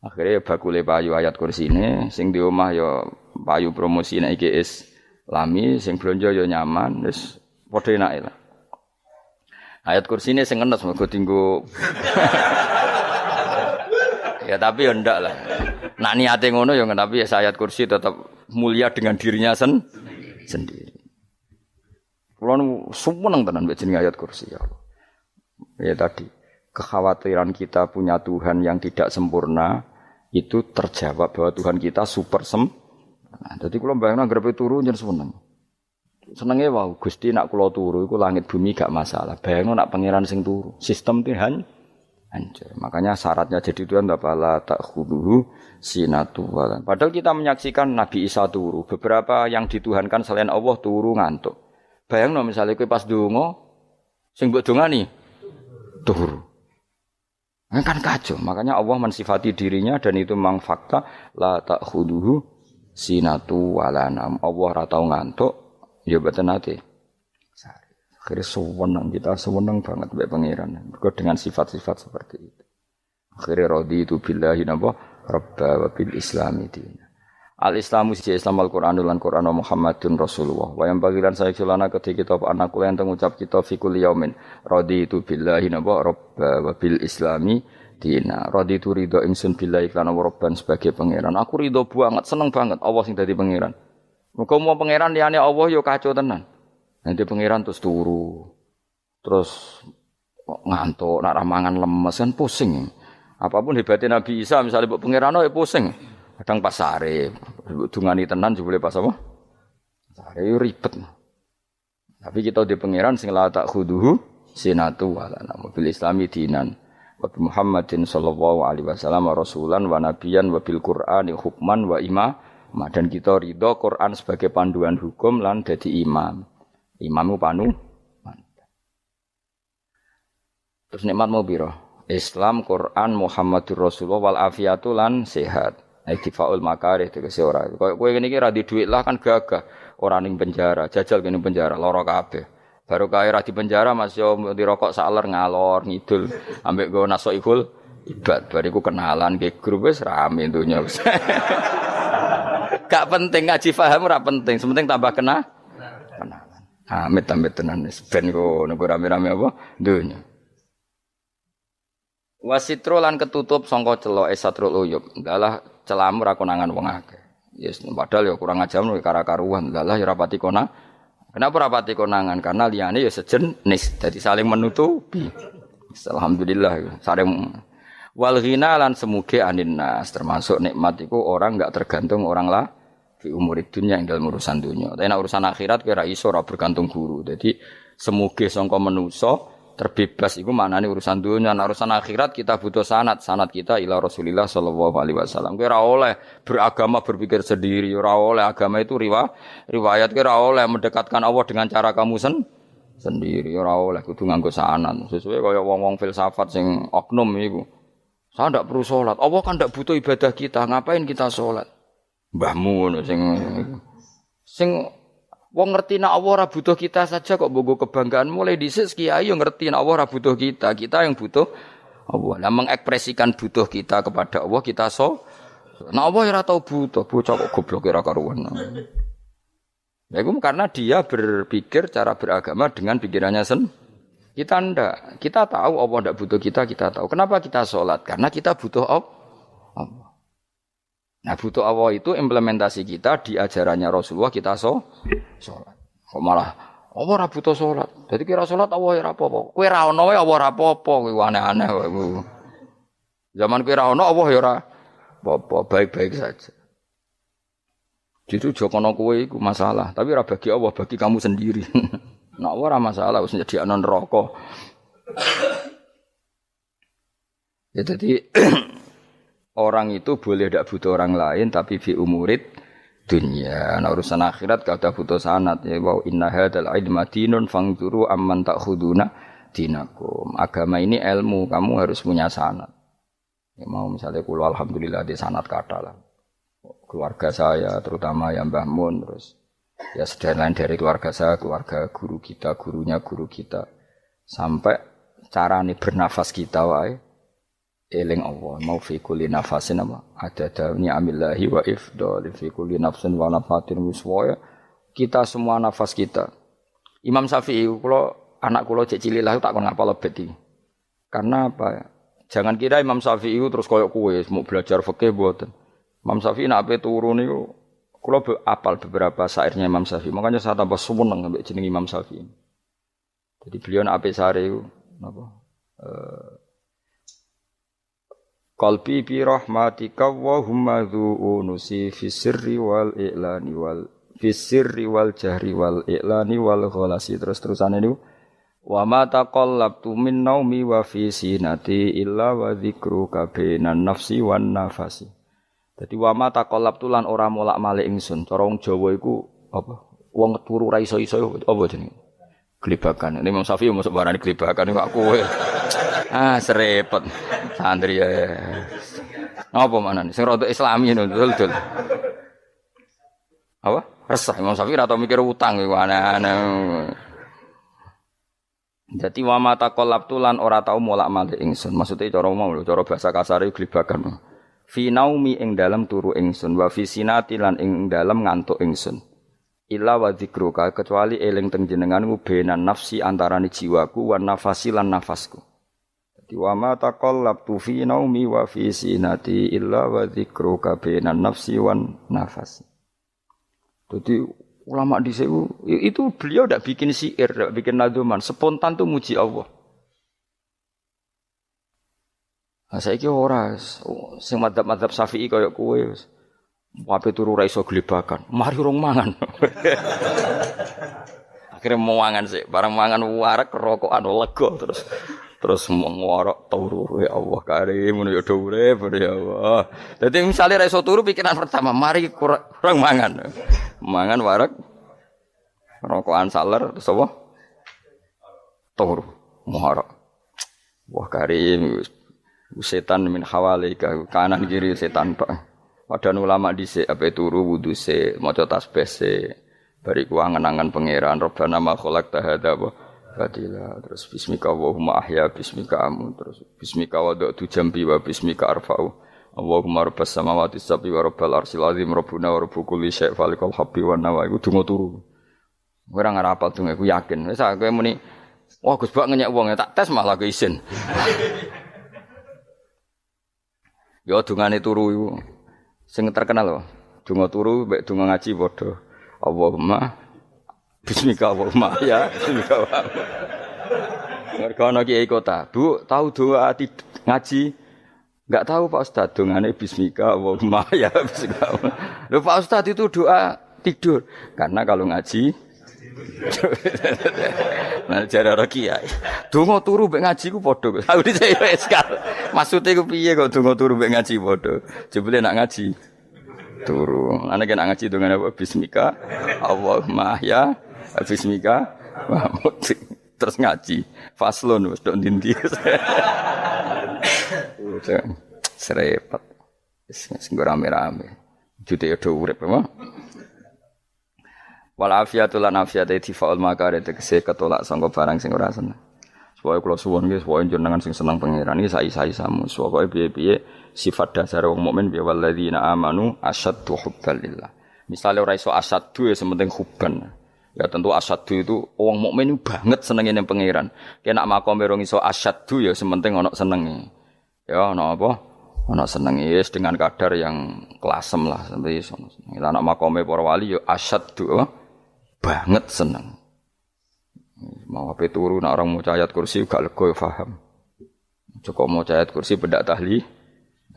Akhirnya bakule payu ayat kursi ini, sing di omah ya payu promosi nek iki Islami, sing blonjo ya nyaman, wis padha enake lah. Ayat kursi ini sing enes mergo tinggo. Ya tapi ya ndak lah. Nak niate ngono ya tapi ya ayat kursi tetap mulia dengan dirinya sendiri. Kulo seneng tenan mbek jenenge ayat kursi ya Allah. Ya tadi kekhawatiran kita punya Tuhan yang tidak sempurna itu terjawab bahwa Tuhan kita super sempurna. Jadi kalau bayangkan grepe turu njen seneng. Senenge wae Gusti nak kula turu iku langit bumi gak masalah. Bayangno nak pangeran sing turu, sistem Tuhan hancur. Makanya syaratnya jadi Tuhan la ta'khudhuhu sinatu walan. Padahal kita menyaksikan Nabi Isa turu, beberapa yang dituhankan selain Allah turu ngantuk. Bayangno misalnya kowe pas donga sing mbok dongani turu. Kan kacau. Makanya Allah mensifati dirinya dan itu memang fakta la ta'khudhuhu sinatu walanam. Allah ora tau ngantuk, ya mboten nate. Akhirnya sewenang kita sewenang banget mbek pangeran. Mergo dengan sifat-sifat seperti itu. Akhirnya raditu billahi napa rabba wa bil islami dina. Al-Islamu siji Islam Al-Qur'an lan Qur'an Muhammadun Rasulullah. Wa yang bagilan saya celana ketika kita anak kula enten ngucap kita fi kulli yaumin raditu billahi napa rabba wa bil islami dina. Raditu ridho ingsun billahi lan rabban sebagai pangeran. Aku ridho banget, seneng banget Allah sing dadi pangeran. Muga mau pangeran liyane Allah ya kacau tenan. Nanti pangeran terus turu, terus ngantuk, nak ramangan lemes kan pusing. Apapun hebatnya Nabi Isa, misalnya buat pangeran ya pusing. Kadang pas sare, dungani tenan juga boleh pas apa? Sare ribet. Tapi kita di pangeran sing la ta'khudhuhu sinatu wala bil islami dinan. Wa Muhammadin sallallahu alaihi wasallam rasulan wa nabiyan wa bil Qur'ani hukman wa imam. Dan kita ridho Quran sebagai panduan hukum lan dadi imam. Imamu panu. Terus nikmat mau biro. Islam, Quran, Muhammadur Rasulullah wal afiatu lan sehat. Iktifaul makarih tegese ora. Kowe ngene iki ra di dhuwit lah kan gagah. Ora ning penjara, jajal kene penjara lara kabeh. Baru kae ra di penjara Mas yo dirokok saler ngalor ngidul ambek go nasoikul ibad. Bariku kenalan ke grup wis rame dunya wis. Gak penting ngaji paham ora penting, sementing tambah kenalan. Amit-amit tenan wis ben kok nek rame-rame apa dunya. Wasitro lan ketutup sangka celok satrul uyub. Dalah celamu ra konangan wong akeh. Yes, padahal ya kurang ajar karo-karuan. Dalah ya rapati konang. Kenapa rapati konangan? Karena liyane ya sejenis, dadi saling menutupi. Alhamdulillah saling wal ghina lan semuge anin nas, termasuk nikmat iku orang enggak tergantung orang lah. Fi umurid dunya ing dalem urusan dunya. Tapi nek urusan akhirat kira iso ora bergantung guru. Jadi semuge sangka manusa terbebas iku maknane urusan dunya. Nek urusan akhirat kita butuh sanad kita ila Rasulillah sallallahu alaihi wasallam. Kira oleh beragama berpikir sendiri, ora oleh agama itu riwayat kira oleh mendekatkan Allah dengan cara kamu sendiri, ora oleh kudu nganggo sanad. Sesuai kaya wong-wong filsafat sing oknum iku. Saya ndak perlu salat. Allah kan ndak butuh ibadah kita, ngapain kita salat? Mbahmu ngono sing wong ngerti nek Allah ora butuh kita saja kok bogo kebanggaan mulai dhisik kiai yo ngerti nek Allah ora butuh kita yang butuh Allah. Lah mengekspresikan butuh kita kepada Allah kita nek Allah ora tau butuh, bocah kok goblok ora karuan. Ya itu karena dia berpikir cara beragama dengan pikirannya kita ndak. Kita tahu Allah ndak butuh kita tahu. Kenapa kita salat? Karena kita butuh Allah. Nah butuh Allah itu implementasi kita di ajarannya Rasulullah kita sholat. Kok malah Allah ora butuh sholat. Jadi kira sholat Allah ora apa-apa. Kowe ra ono wae Allah ora apa-apa, kuwi aneh-aneh wae. Zaman kowe ra ono Allah ya ora apa-apa, baik-baik saja. Jadi jokono kowe iku masalah, tapi ora bagi Allah, bagi kamu sendiri. Nek Allah ora masalah wis nyediakno neraka. Ya jadi orang itu boleh tidak butuh orang lain tapi fi umurid dunya. Nah urusan akhirat gak ada butuh sanad ya wa inna hadzal ilma dinun fangzuru amman ta'khuduna dinakum. Agama ini ilmu, kamu harus punya sanad. Ya mau misalnya kula alhamdulillah di sanad kata lah. Keluarga saya terutama yang Mbah Mun terus ya sedaya dari keluarga saya, keluarga guru kita, gurunya guru kita sampai carane bernafas kita wae eling Allah mau fi kulli nafasin apa ada ni'amillahi wa ifdal fi kulli nafsin wa nafatin wiswaya kita semua nafas kita. Imam Syafi'i kula anak kula cek cilik lah tak kon ngapal lebet iki. Karena apa? Jangan kira Imam Syafi'i terus koyo kowe mau belajar fikih mboten. Imam Syafi'i nek ape turu niku kula apal beberapa syairnya Imam Syafi'i. Makanya saya tambah seneng ambek jeneng Imam Syafi'i. Jadi beliau nek ape sare iku napa qalbi bi rahmatika wa humma dhu unusi fi sirri wal i'lani wal Fisirri wal jahri wal i'lani wal ghalasi terus-terusane niku wa ma taqallabtu min naumi wa fi sinati illa wa dzikruka bainan nafsi wan nafasi. Dadi wa ma taqallabtu lan ora molak-malik ingsun. Cara wong Jawa iku apa? Wong turu ra iso-iso apa jenenge? Glebakan. Ini Imam Syafi'i mosok barani glebakan kok kowe. Serepet. Santri ya. Napa manane? Sing rada islami ngono dul. Apa? Resah Imam Syafi'i ora tau mikir utang iku aneh-aneh. Dadi wa mata qalab tulan ora tau molak-malik ingsun. Maksude cara mau lho, cara bahasa kasare glebakan. Fi naumi ing dalem turu ingsun wa fi sinati lan ing dalem ngantuk ingsun. Illa wa dzikruka kecuali eling teng jenenganmu benan nafsi antarané jiwaku wan nafasi lan nafasku. Dadi wa mata qalab tu fi naumi wa fi sinati illa wa dzikruka benan nafsi wan nafasi. Jadi ulama di itu beliau tidak bikin syair, tidak bikin nadzuman, spontan tuh muji Allah. Nah, saiki ora sing madzhab Syafi'i kaya kowe wape turu ra iso glebakan, mari rong mangan. Akhirnya mau mangan sih, barang mangan warak rokokan lega terus ngorok turu ya Allah karim ngono ya urip ya Allah. Dadi misale ra iso turu pikiran pertama mari kurang mangan. Mangan warak rokokan saler terus apa? Turu ngorok. Wah karim setan min hawalika kanan kiri setan Pak. Padahal ulama dhisik ape turu wudu se maca tasbih se bariku angen-angen pangeran Rabbana ma khalaqta hadza batila terus bismika Allahumma ahya bismika amun terus bismika wada'tu jambi wa bismika arfa'u Allahumma rabbas samawati sab'i wa rabbal arsyil azim rabbuna wa rabbu kulli syai' falikal habbi wan nawa iku donga turu ora ngarapal donga iku yakin wis kowe muni wah Gus Bak ngenyek wong tak tes malah ke isin yo dungane turu iku sing terkenal lho donga turu mek donga ngaji padha Allahumma bismika Allahumma ya bismika mergo ana kiai kota Bu tahu doa ngaji enggak tahu Pak Ustaz dongane bismika Allahumma ya bismika lho Pak Ustaz itu doa tidur karena kalau ngaji nah jare ora kiai donga turu mek ngaji ku padha aku dhisik wis maksude ku piye kok donga turu mek ngaji padha jebule nak ngaji turu ana nek ngaji dongane apa bismika Allahumma ya bismika terus ngaji faslon wis tok ndi-ndi serepet sing rame-rame jute yo urip apa wal afiatul lan afiate difaul makare tegese ketolak sangka barang sing ora seneng supaya kula suwun nggih supaya jenengan sing seneng pangeran iki sai-sai samu supaya piye-piye sifat dasar wong mukmin bi walladzina amanu asyaddu hubbalillah misale ora iso asyaddu ya sementing hubban. Ya tentu asyaddu itu wong mukmin banget senenge ning pangeran. Kena makome rong iso asyaddu ya sementing ana senenge. Ya ana apa? Ana senenge wis dengan kadar yang klasem lah sampai iso. Lah ana makome para wali ya asyaddu banget seneng. Mau ape turu nek orang maca ayat kursi gak lega ya paham. Cukup maca ayat kursi bedak tahli.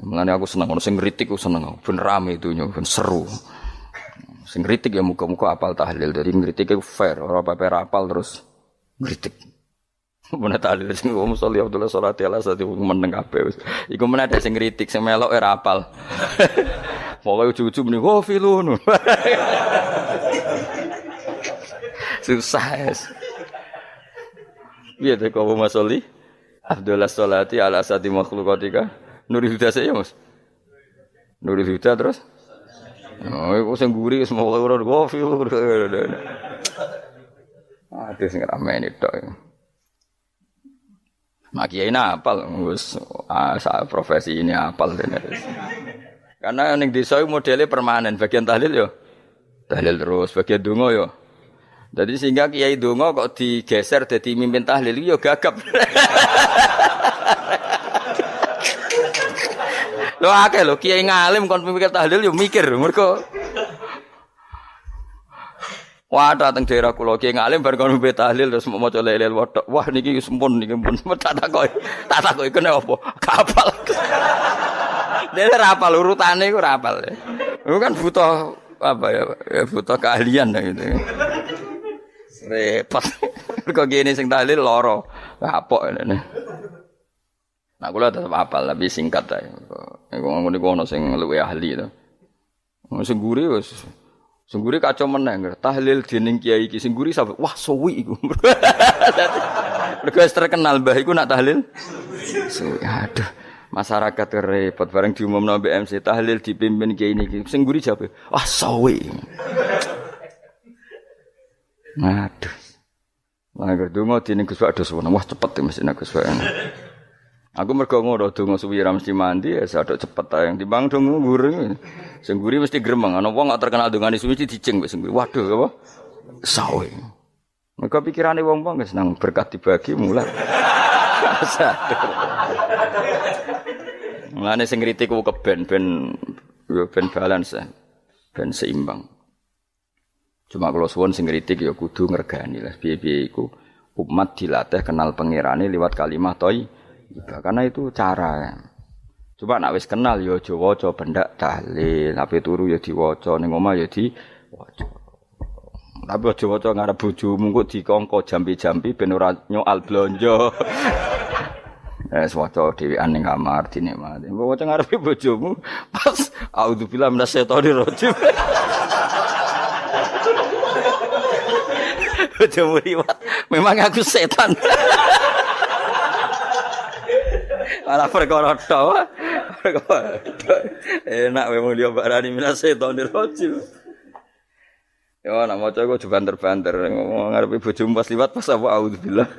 Mulane aku seneng ono sing ngritik aku seneng. Ben rame itunya, ben seru. Sing kritik ya muga-muga apal tahlil. Dari ngritik itu fair, ora paper apal terus ngritik. Mun tahlil sing wong sholli Abdullah sholati ala sate meneng kabeh. Iku men ada sing ngritik, sing melok ora apal. Pokoke ujug-ujug muni filun. Susah. Piye to kok Mas sholli Abdullah sholati ala sate makhluqatika. Nurul Huda saya Mas. Nurul Huda terus oh, iku sing guri wis mulai ora gofil. Aduh sing ramene tok. Mak kiai apal wis profesi ini apal tenan. Karena ning desa iku modele permanen, bagian tahlil yo tahlil terus, bagian donga yo. Jadi sehingga kiai donga kok digeser dadi mimpin tahlil yo gagap. Lho akeh lho kiai ngalim kon mikir tahlil yo mikir mergo wah dateng daerah kula kiai ngalim bar kon mikir tahlil terus maca lelel wedok wah niki sempun niki pun tak takoki kene apa kapal dene ra apal urutane iku ra apal iku kan butuh apa ya, butuh keahlian gitu. Repot. Kok gini sing tahlil loro. Kapok ngene. Nah, kula tetep apal tapi singkat ae. Iku ngono iku ono sing luwih ahli to. Sing guri wis sing guri kacau meneh. Tahlil dening kiai iki sing guri sampe wah suwi iku. Mergo terkenal mbah iku nak tahlil. Suwi aduh. Masyarakat repot bareng diumumno mbek MC tahlil dipimpin kiai niki. Sing guri jawab, wah suwi. Aduh. Lah donga dening Gus Pak dos wah cepet mesti nek Gus Pak. Aku mergo ngono donga suwi ra mesti mandi ya sadok cepet ae timbang donga nguri. Sing nguri mesti gremeng ana wong gak terkenal dongane suwi dicing mbek sing nguri. Waduh apa? Sawe. Mergo pikirane wong-wong wis nang berkat dibagi mulai. Mulane sing kritik ku keben ben balance ben seimbang. Cuma kalau suwon sing kritik ya kudu ngergani lah piye-piye iku umat dilatih kenal pangerane liwat kalimat thayyibah karena itu cara. Coba nek wis kenal ya aja waca bendak tahlil, ape turu ya diwaca ning omah ya diwaca. Tapi aja waca ngarep bojomu kok dikongko jampi-jampi ben ora nyoal blonjo. Waca dhewean ning kamar dinikmati. Mbok waca ngarepe bojomu pas auzubillahi minasyaitonir rajim. Bojomu riwat, memang aku setan. Malah perkara tok. Enak memang dia barani minasyaitonir rajim. Ya nek maca kok banter-banter ngomong ngarepe bojomu pas liwat pas apa auzubillah.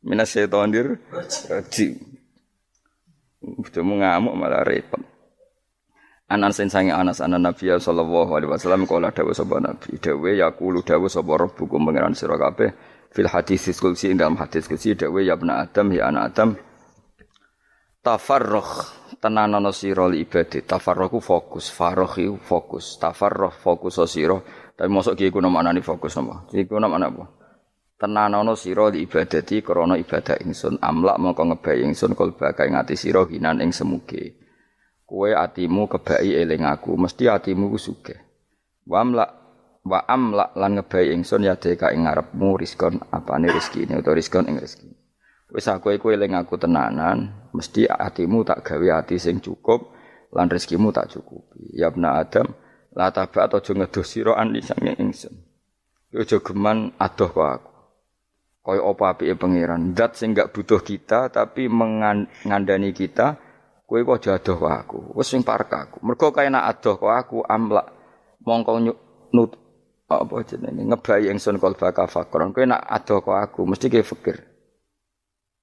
Minasyaitonir rajim. Bojomu ngamuk malah repot. Anas sange Anas anan Nabi sallallahu alaihi wasallam kala dawuh sapa Nabi dawuh yaqulu dawuh sapa rabbukum pangeran sira kabeh fil hadis qudsi dalam hadis qudsi dawuh ya ibnu Adam ya anak Adam tafarrugh tenanana sira li ibadah tafarrugh fokus faragh fokus tafarrugh fokus sira tapi mosok ki iku maknane fokus napa iku maknane apa tenanana sira li ibadati krana ibadah ingsun amlak mongko ngebayi ingsun kalbaka ing ati sira hinan ing semuge kowe atimu kebaki eling aku mesti atimu ku sugih wa amla lan ngebayi ingsun ya deka ing ngarepmu rizkon apane rezekine utawa rizkon ing rezeki wis aku eling aku tenanan mesti atimu tak gawe ati sing cukup lan rezekimu tak cukupi ya ibnu Adam la tabat aja ngedoh sira ani sange ingsun aja geman adoh kok aku kaya apa apike pangeran zat sing gak butuh kita tapi mengandani kita kowe kok adoh kok aku wis sing parek aku mergo kaya nak adoh kok aku amlak mongko nut apa jenenge ngebayi ingsun kalbaka fakron kowe nak adoh kok aku mesti ke fikir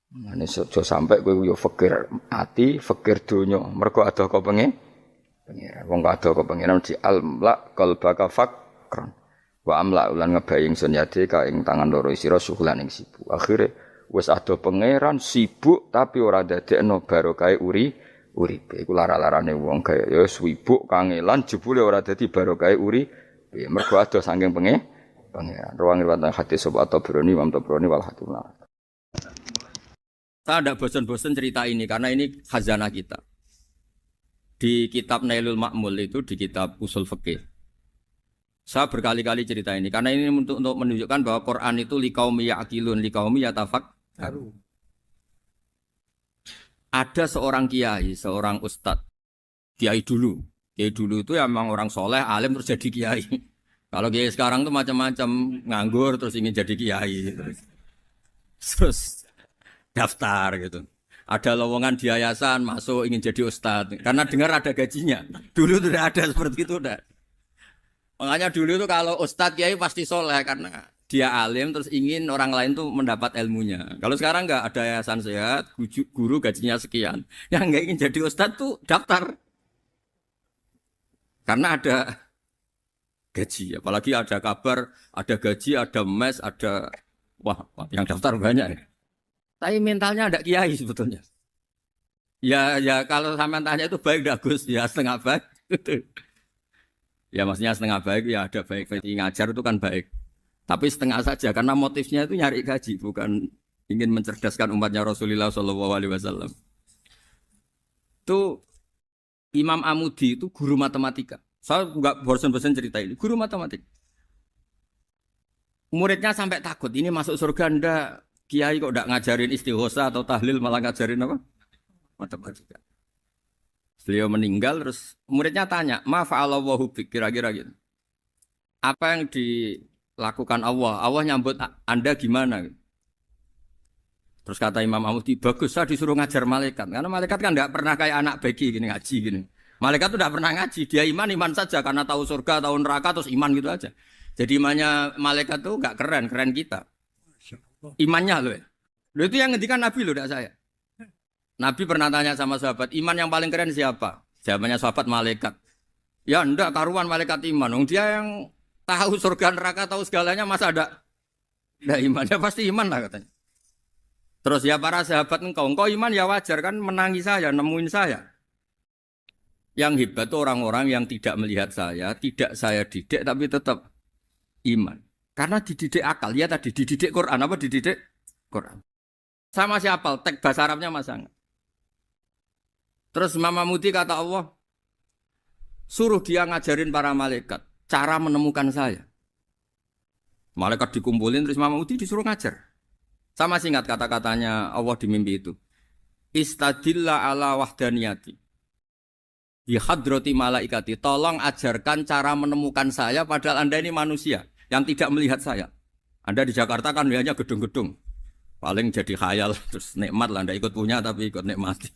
ngene aja sampe kowe yo fikir ati fikir donya mergo adoh kok pengen wong adoh kok pengen di amlak kalbaka fakron wa amlak lan ngebayi ingsun yade ka ing tangan loro sira suhulan ing sibuk akhire wis adoh pangeran sibuk tapi ora dadekno barokah uripe iku lara-larane wong kaya ya sibuk kangelan jebule ora dadi barokah uripe mergo adoh saking pangeran ruang riwayat hadis sapa Tabrani Imam Tabrani wal Hakim. Saya tidak bosan-bosan cerita ini karena ini khazanah kita. Di kitab Nailul Ma'mul itu di kitab Usul Fiqih. Saya berkali-kali cerita ini karena ini untuk menunjukkan bahwa Quran itu liqaumi ya'qilun liqaumi yatafakkarun. Ada seorang kiai, seorang ustadz, kiai dulu itu emang orang soleh, alim terus jadi kiai. Kalau kiai sekarang tuh macam-macam, nganggur terus ingin jadi kiai, terus daftar gitu. Ada lowongan di yayasan masuk ingin jadi ustadz, karena dengar ada gajinya. Dulu tidak ada seperti itu, udah. Makanya dulu itu kalau ustadz kiai pasti soleh karena dia alim terus ingin orang lain tuh mendapat ilmunya. Kalau sekarang enggak ada yayasan sehat, guru gajinya sekian. Yang enggak ingin jadi ustadz tuh daftar. Karena ada gaji, apalagi ada kabar, ada gaji, ada mes, ada wah yang daftar banyak ya. Tapi mentalnya ada kiai sebetulnya. Ya kalau sampean tanya itu baik enggak Gus? Ya setengah baik. Ya maksudnya setengah baik ya ada baik ngajar itu kan baik. Tapi setengah saja karena motifnya itu nyari gaji bukan ingin mencerdaskan umatnya Rasulullah SAW. Itu Imam Amudi itu guru matematika. Saya nggak bosan-bosan cerita ini. Guru matematik. Muridnya sampai takut, ini masuk surga ndak? Kiai kok ndak ngajarin istighosa atau tahlil malah ngajarin apa? Matematika. Beliau meninggal terus muridnya tanya, "Ma fa'alallahu bik?" Kira-kira gitu. Apa yang dilakukan Allah? Allah nyambut Anda gimana? Terus kata Imam Ahmadi, bagus saya disuruh ngajar malaikat. Karena malaikat kan tidak pernah kayak anak beki gini ngaji gini. Malaikat itu tidak pernah ngaji, dia iman saja karena tahu surga, tahu neraka terus iman gitu aja. Jadi imannya malaikat tuh nggak keren, keren kita. Imannya loh ya. Loh itu yang ngendikan Nabi loh, tidak saya. Nabi pernah tanya sama sahabat, iman yang paling keren siapa? Jawabannya sahabat malaikat. Ya enggak, karuan malaikat iman. Dia yang tahu surga neraka, tahu segalanya, masa ada imannya pasti iman lah katanya. Terus ya para sahabat engkau iman ya wajar kan menangi saya, nemuin saya. Yang hebat itu orang-orang yang tidak melihat saya, tidak saya didik tapi tetap iman. Karena dididik akal, ya tadi dididik Quran, apa dididik Quran. Sama siapa? Teks bahasa Arabnya masa enggak? Terus Imam Mahmudi kata Allah, suruh dia ngajarin para malaikat cara menemukan saya. Malaikat dikumpulin terus Imam Mahmudi disuruh ngajar. Sama singkat kata-katanya Allah di mimpi itu. Istadilla ala wahdaniyati. Bi hadrati malaikati. Tolong ajarkan cara menemukan saya padahal Anda ini manusia yang tidak melihat saya. Anda di Jakarta kan lihatnya gedung-gedung. Paling jadi khayal terus nikmat lah Anda ikut punya tapi ikut nikmati.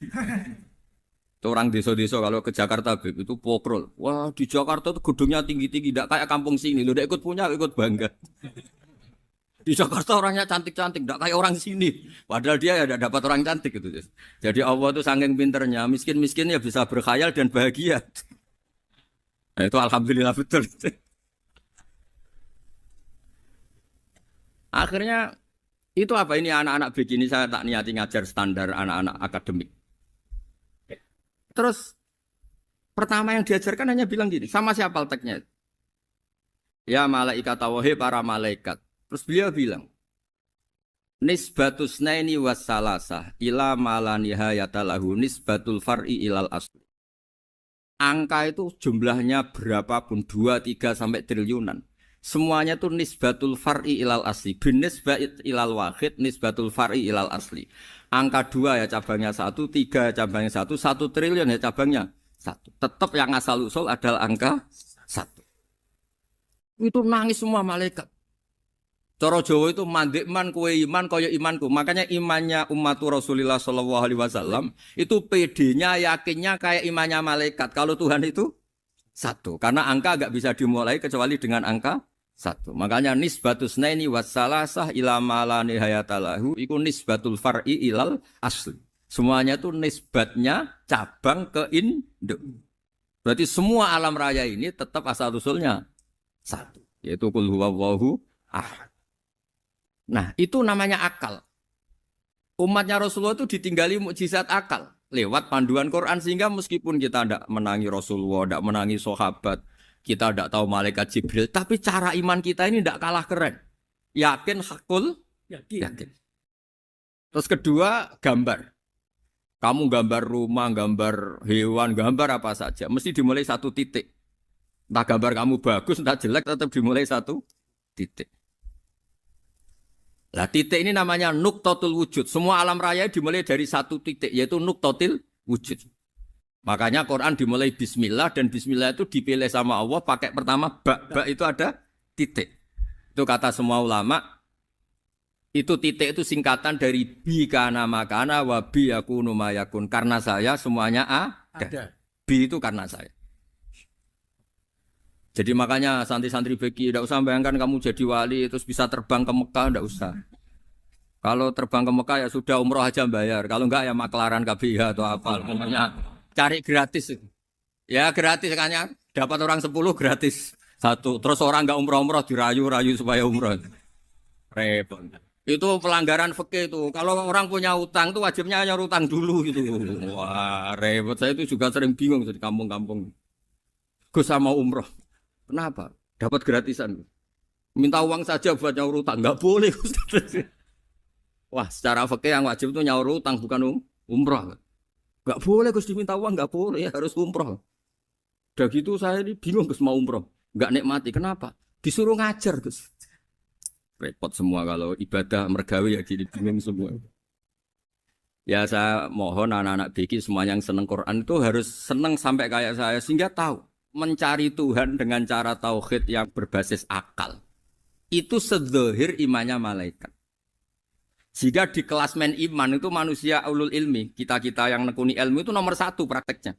Itu orang desa-desa kalau ke Jakarta itu pokrol. Wah, di Jakarta tuh gedungnya tinggi-tinggi tidak kayak kampung sini. Lu udah ikut punya ikut bangga. Di Jakarta orangnya cantik-cantik, tidak kayak orang sini. Padahal dia ya tidak dapat orang cantik gitu. Jadi Allah itu saking pinternya, miskin-miskin ya bisa berkhayal dan bahagia. Nah, itu alhamdulillah betul. Akhirnya itu apa ini anak-anak begini saya tak niati ngajar standar anak-anak akademik. Terus pertama yang diajarkan hanya bilang gini, sama siapa teksnya? Ya malaikat wahi para malaikat. Terus beliau bilang, nisbatus naini wassalasah ila malanihayata lahu nisbatul far'i ilal asli. Angka itu jumlahnya berapapun, 2, 3 sampai triliunan. Semuanya itu nisbatul far'i ilal asli. Bin nisbat ilal wahid, nisbatul far'i ilal asli. Angka 2 ya cabangnya 1, 3 ya cabangnya 1, 1 triliun ya cabangnya 1. Tetap yang asal usul adalah angka 1. Itu nangis semua malaikat. Cara Jawa itu mandekman kue iman kaya imanku. Makanya imannya umatur Rasulullah SAW itu PD-nya yakinnya kayak imannya malaikat. Kalau Tuhan itu 1. Karena angka agak bisa dimulai kecuali dengan angka 1. Makanya nisbatus naini wassalasah ila ma nihayatalahu iku nisbatul far'i ilal asli. Semuanya itu nisbatnya cabang ke induk. Berarti semua alam raya ini tetap asal usulnya 1. Yaitu qul huwallahu ahad. Nah, itu namanya akal. Umatnya Rasulullah itu ditinggali mukjizat akal lewat panduan Quran sehingga meskipun kita tidak menangi Rasulullah, tidak menangi sahabat, kita tidak tahu malaikat Jibril, tapi cara iman kita ini tidak kalah keren. Yakin hakul, yakin. Terus kedua, gambar. Kamu gambar rumah, gambar hewan, gambar apa saja, mesti dimulai 1 titik. Entah gambar kamu bagus, entah jelek, tetap dimulai 1 titik. Lah titik ini namanya nuktotul wujud. Semua alam raya dimulai dari 1 titik, yaitu nuktotil wujud. Makanya Quran dimulai bismillah dan bismillah itu dipilih sama Allah pakai pertama ba itu ada titik. Itu kata semua ulama. Itu titik itu singkatan dari bi kana makana wa bi yakunu mayakun. Karena saya semuanya ada. Bi itu karena saya. Jadi makanya santri-santri beki tidak usah bayangkan kamu jadi wali terus bisa terbang ke Mekah, tidak usah. Kalau terbang ke Mekah ya sudah umroh aja bayar. Kalau enggak ya maklaran KBH atau apa. Pokoknya cari gratis. Ya gratis kan dapat orang 10 gratis 1. Terus orang enggak umroh-umroh dirayu-rayu supaya umroh. Repot. Itu pelanggaran fikih itu. Kalau orang punya utang itu wajibnya hanya utang dulu gitu. Wah repot. Saya itu juga sering bingung di kampung-kampung. Gus sama umroh. Kenapa? Dapat gratisan. Minta uang saja buat nyaur utang. Enggak boleh. Wah, secara fikih yang wajib itu nyaur utang bukan umroh. Enggak boleh Gus diminta uang, enggak boleh, harus umroh. Udah gitu saya ini bingung Gus mau umroh, nggak nikmati. Kenapa? Disuruh ngajar Gus. Repot semua kalau ibadah mergawe ya gini bingung semua. Ya saya mohon anak-anak BK semua yang seneng Quran itu harus seneng sampai kayak saya sehingga tahu mencari Tuhan dengan cara tauhid yang berbasis akal. Itu sedzahir imannya malaikat. Jika di klasmen iman itu manusia ulul ilmi, kita-kita yang nekuni ilmu itu nomor 1 prakteknya.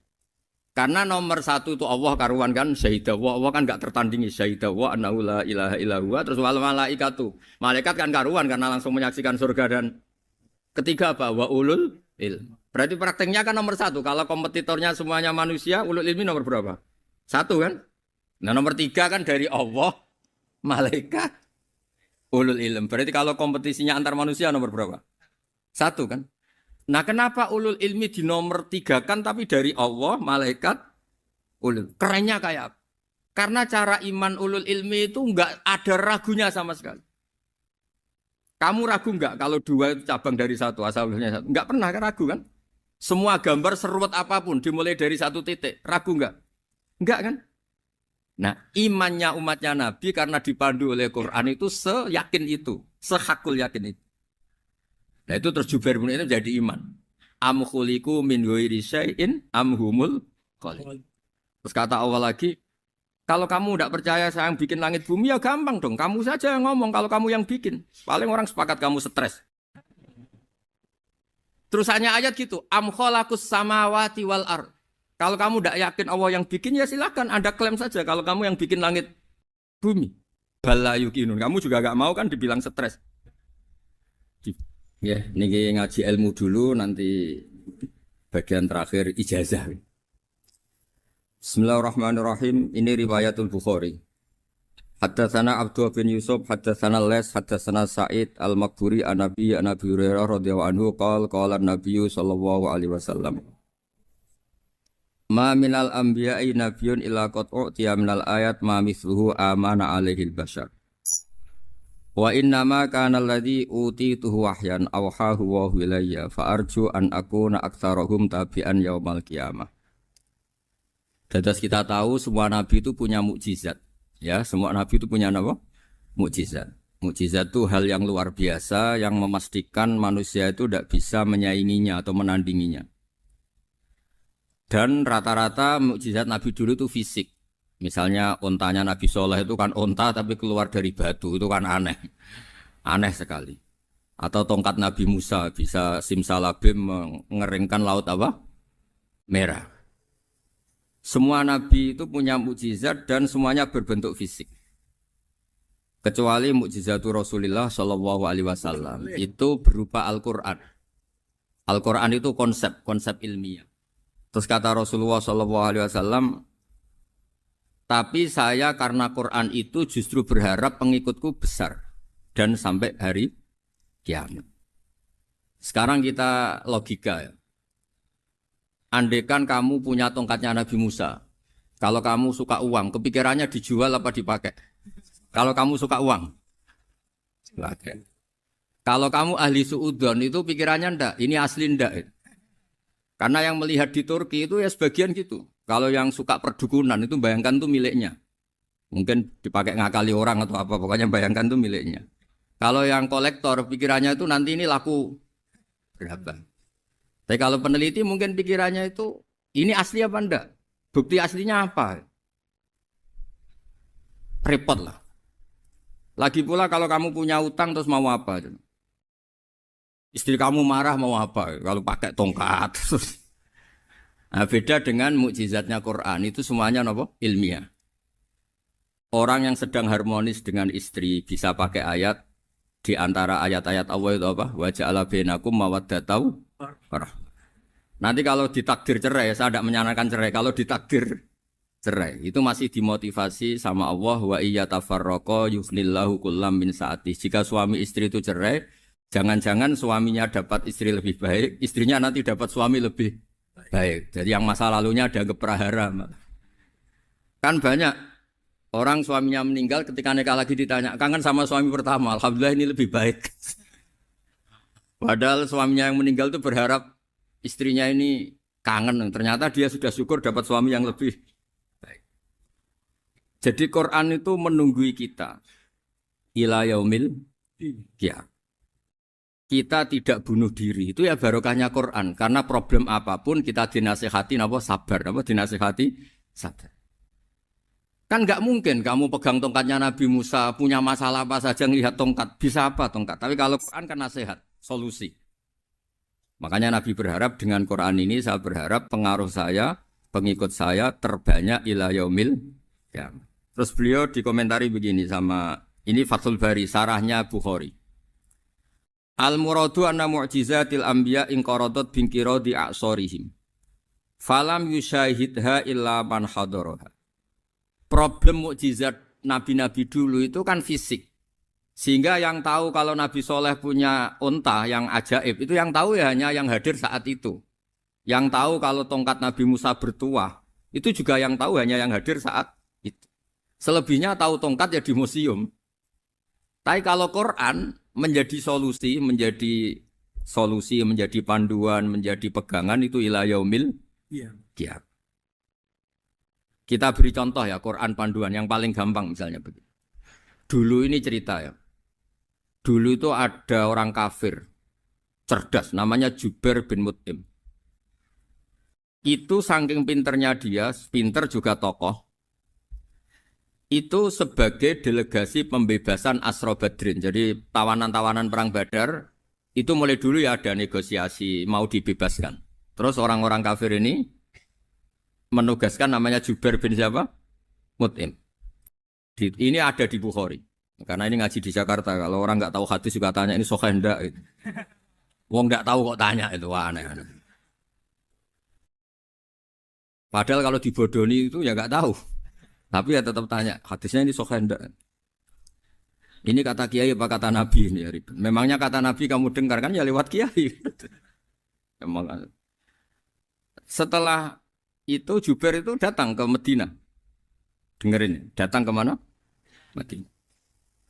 Karena nomor 1 itu Allah karuan kan syahidah wa, Allah kan gak tertandingi syahidah wa annahu la ilaha illa huwa, terus wal malaikatu. Malaikat kan karuan karena langsung menyaksikan surga dan ketiga apa? Wa ulul ilm. Berarti prakteknya kan nomor 1. Kalau kompetitornya semuanya manusia, ulul ilmi nomor berapa? 1 kan? Nah nomor 3 kan dari Allah, malaikat, ulul ilm. Berarti kalau kompetisinya antar manusia nomor berapa? 1 kan? Nah kenapa ulul ilmi di nomor 3 kan tapi dari Allah, malaikat, ulul. Kerennya kayak apa? Karena cara iman ulul ilmi itu enggak ada ragunya sama sekali. Kamu ragu enggak kalau 2 itu cabang dari 1, asal-usulnya 1? Enggak pernah kan ragu kan? Semua gambar seruat apapun dimulai dari 1 titik, ragu enggak? Enggak kan? Nah, imannya umatnya Nabi karena dipandu oleh Quran itu seyakin itu, sehakul yakin itu. Nah, itu terus Jubair bin itu jadi iman. Am khuliqu min ghairi syai'in am humul khaliq. Terus kata Allah lagi, kalau kamu tidak percaya saya yang bikin langit bumi ya gampang dong. Kamu saja yang ngomong kalau kamu yang bikin. Paling orang sepakat kamu stres. Terus hanya ayat gitu. Am khalaqus samawati wal ard. Kalau kamu tidak yakin Allah yang bikin ya silakan Anda klaim saja kalau kamu yang bikin langit bumi. Bala yuqinun. Kamu juga gak mau kan dibilang stres. Ya, ini ngaji ilmu dulu nanti bagian terakhir ijazah. Bismillahirrahmanirrahim. Ini riwayatul Bukhari. Haddatsana Abdullah bin Yusuf, haddatsana Les, haddatsana Sa'id al-Maqburi an Nabi Hurairah radhiyallahu anhu qala an-nabiy sallallahu alaihi wasallam. Ma minal anbiya'i nabiyyun illa qad u'tiya minal ayat ma mithluhu amana alaihi al-bashar. Wa innama kana alladhi utituhu wahyan awhahu wa ilayya fa arju an akuna aktsarahum tabi'an yaumal qiyamah. Dados kita tahu semua nabi itu punya mukjizat. Ya, semua nabi itu punya apa? Mukjizat. Mukjizat itu hal yang luar biasa yang memastikan manusia itu tidak bisa menyainginya atau menandinginya. Dan rata-rata mukjizat nabi dulu itu fisik. Misalnya ontanya Nabi Soleh itu kan onta tapi keluar dari batu, itu kan aneh. Aneh sekali. Atau tongkat Nabi Musa bisa simsalabim mengeringkan laut apa? Merah. Semua nabi itu punya mukjizat dan semuanya berbentuk fisik. Kecuali mukjizatul Rasulullah Shallallahu alaihi wasallam itu berupa Al-Qur'an. Al-Qur'an itu konsep ilmiah. Terus kata Rasulullah Shallallahu alaihi wasallam, tapi saya karena Quran itu justru berharap pengikutku besar dan sampai hari kiamat. Sekarang kita logika ya. Andaikan kamu punya tongkatnya Nabi Musa, kalau kamu suka uang, kepikirannya dijual apa dipakai? Kalau kamu suka uang, pakai. Kalau kamu ahli suudon itu pikirannya ndak, ini asli ndak. Karena yang melihat di Turki itu ya sebagian gitu. Kalau yang suka perdukunan itu bayangkan tuh miliknya. Mungkin dipakai ngakali orang atau apa, pokoknya bayangkan tuh miliknya. Kalau yang kolektor pikirannya itu nanti ini laku berapa. Tapi kalau peneliti mungkin pikirannya itu ini asli apa enggak? Bukti aslinya apa? Repot lah. Lagi pula kalau kamu punya utang terus mau apa? Istri kamu marah mau apa? Kalau pakai tongkat. Nah, beda dengan mukjizatnya Quran itu semuanya apa? Ilmiah. Orang yang sedang harmonis dengan istri bisa pakai ayat di antara ayat-ayat Allah itu apa? Wa ja'ala bainakum mawaddatan warahmah. Nanti kalau ditakdir cerai, saya tidak menyarankan cerai. Kalau ditakdir cerai, itu masih dimotivasi sama Allah. Wa iya tafarraqa yughnillahu kullam min sa'ati. Jika suami istri itu cerai, jangan-jangan suaminya dapat istri lebih baik, istrinya nanti dapat suami lebih baik. Jadi yang masa lalunya dianggap prahara. Kan banyak orang suaminya meninggal ketika nikah lagi ditanya, kangen sama suami pertama, alhamdulillah ini lebih baik. Padahal suaminya yang meninggal itu berharap istrinya ini kangen, ternyata dia sudah syukur dapat suami yang lebih baik. Jadi Quran itu menunggui kita ila yaumil qiyamah. Kita tidak bunuh diri. Itu ya barokahnya Quran. Karena problem apapun kita dinasihati apa sabar, apa dinasihati sabar. Kan nggak mungkin kamu pegang tongkatnya Nabi Musa, punya masalah apa saja ngelihat tongkat, bisa apa tongkat. Tapi kalau Quran kan nasihat, solusi. Makanya Nabi berharap dengan Quran ini, saya berharap pengaruh saya, pengikut saya terbanyak ila yaumil qiyamah. Terus beliau dikomentari begini sama, ini Fathul Bari, sarahnya Bukhari. Al-muradu anna mu'jizatil anbiya inqaradat binqiradi a'sorihim. Falam yusyahidha illa man hadaraha. Problem mukjizat nabi-nabi dulu itu kan fisik. Sehingga yang tahu kalau Nabi Soleh punya unta yang ajaib, itu yang tahu ya hanya yang hadir saat itu. Yang tahu kalau tongkat Nabi Musa bertuah, itu juga yang tahu hanya yang hadir saat itu. Selebihnya tahu tongkat ya di museum. Tapi kalau Quran menjadi solusi, menjadi panduan, menjadi pegangan itu ila yaumil qiyamah. Kita beri contoh ya Quran panduan yang paling gampang misalnya begitu. Dulu ini cerita ya. Dulu itu ada orang kafir cerdas namanya Jubair bin Mut'im. Itu saking pinternya dia, pinter juga tokoh. Itu sebagai delegasi pembebasan Asra Badrin. Jadi tawanan-tawanan perang Badar itu mulai dulu ya ada negosiasi mau dibebaskan. Terus orang-orang kafir ini menugaskan namanya Jubair bin siapa? Mut'im. Ini ada di Bukhari. Karena ini ngaji di Jakarta. Kalau orang nggak tahu hadis juga tanya ini sahih enggak gitu. Wong nggak tahu kok tanya itu aneh. Padahal kalau dibodoni itu ya nggak tahu. Tapi ya tetap tanya, hadisnya ini sahih enggak? Ini kata kiai apa kata nabi ini ya ribet. Memangnya kata nabi kamu dengar kan ya lewat kiai. Memang. Setelah itu Jubair itu datang ke Medina. Dengerin, datang ke mana? Medina.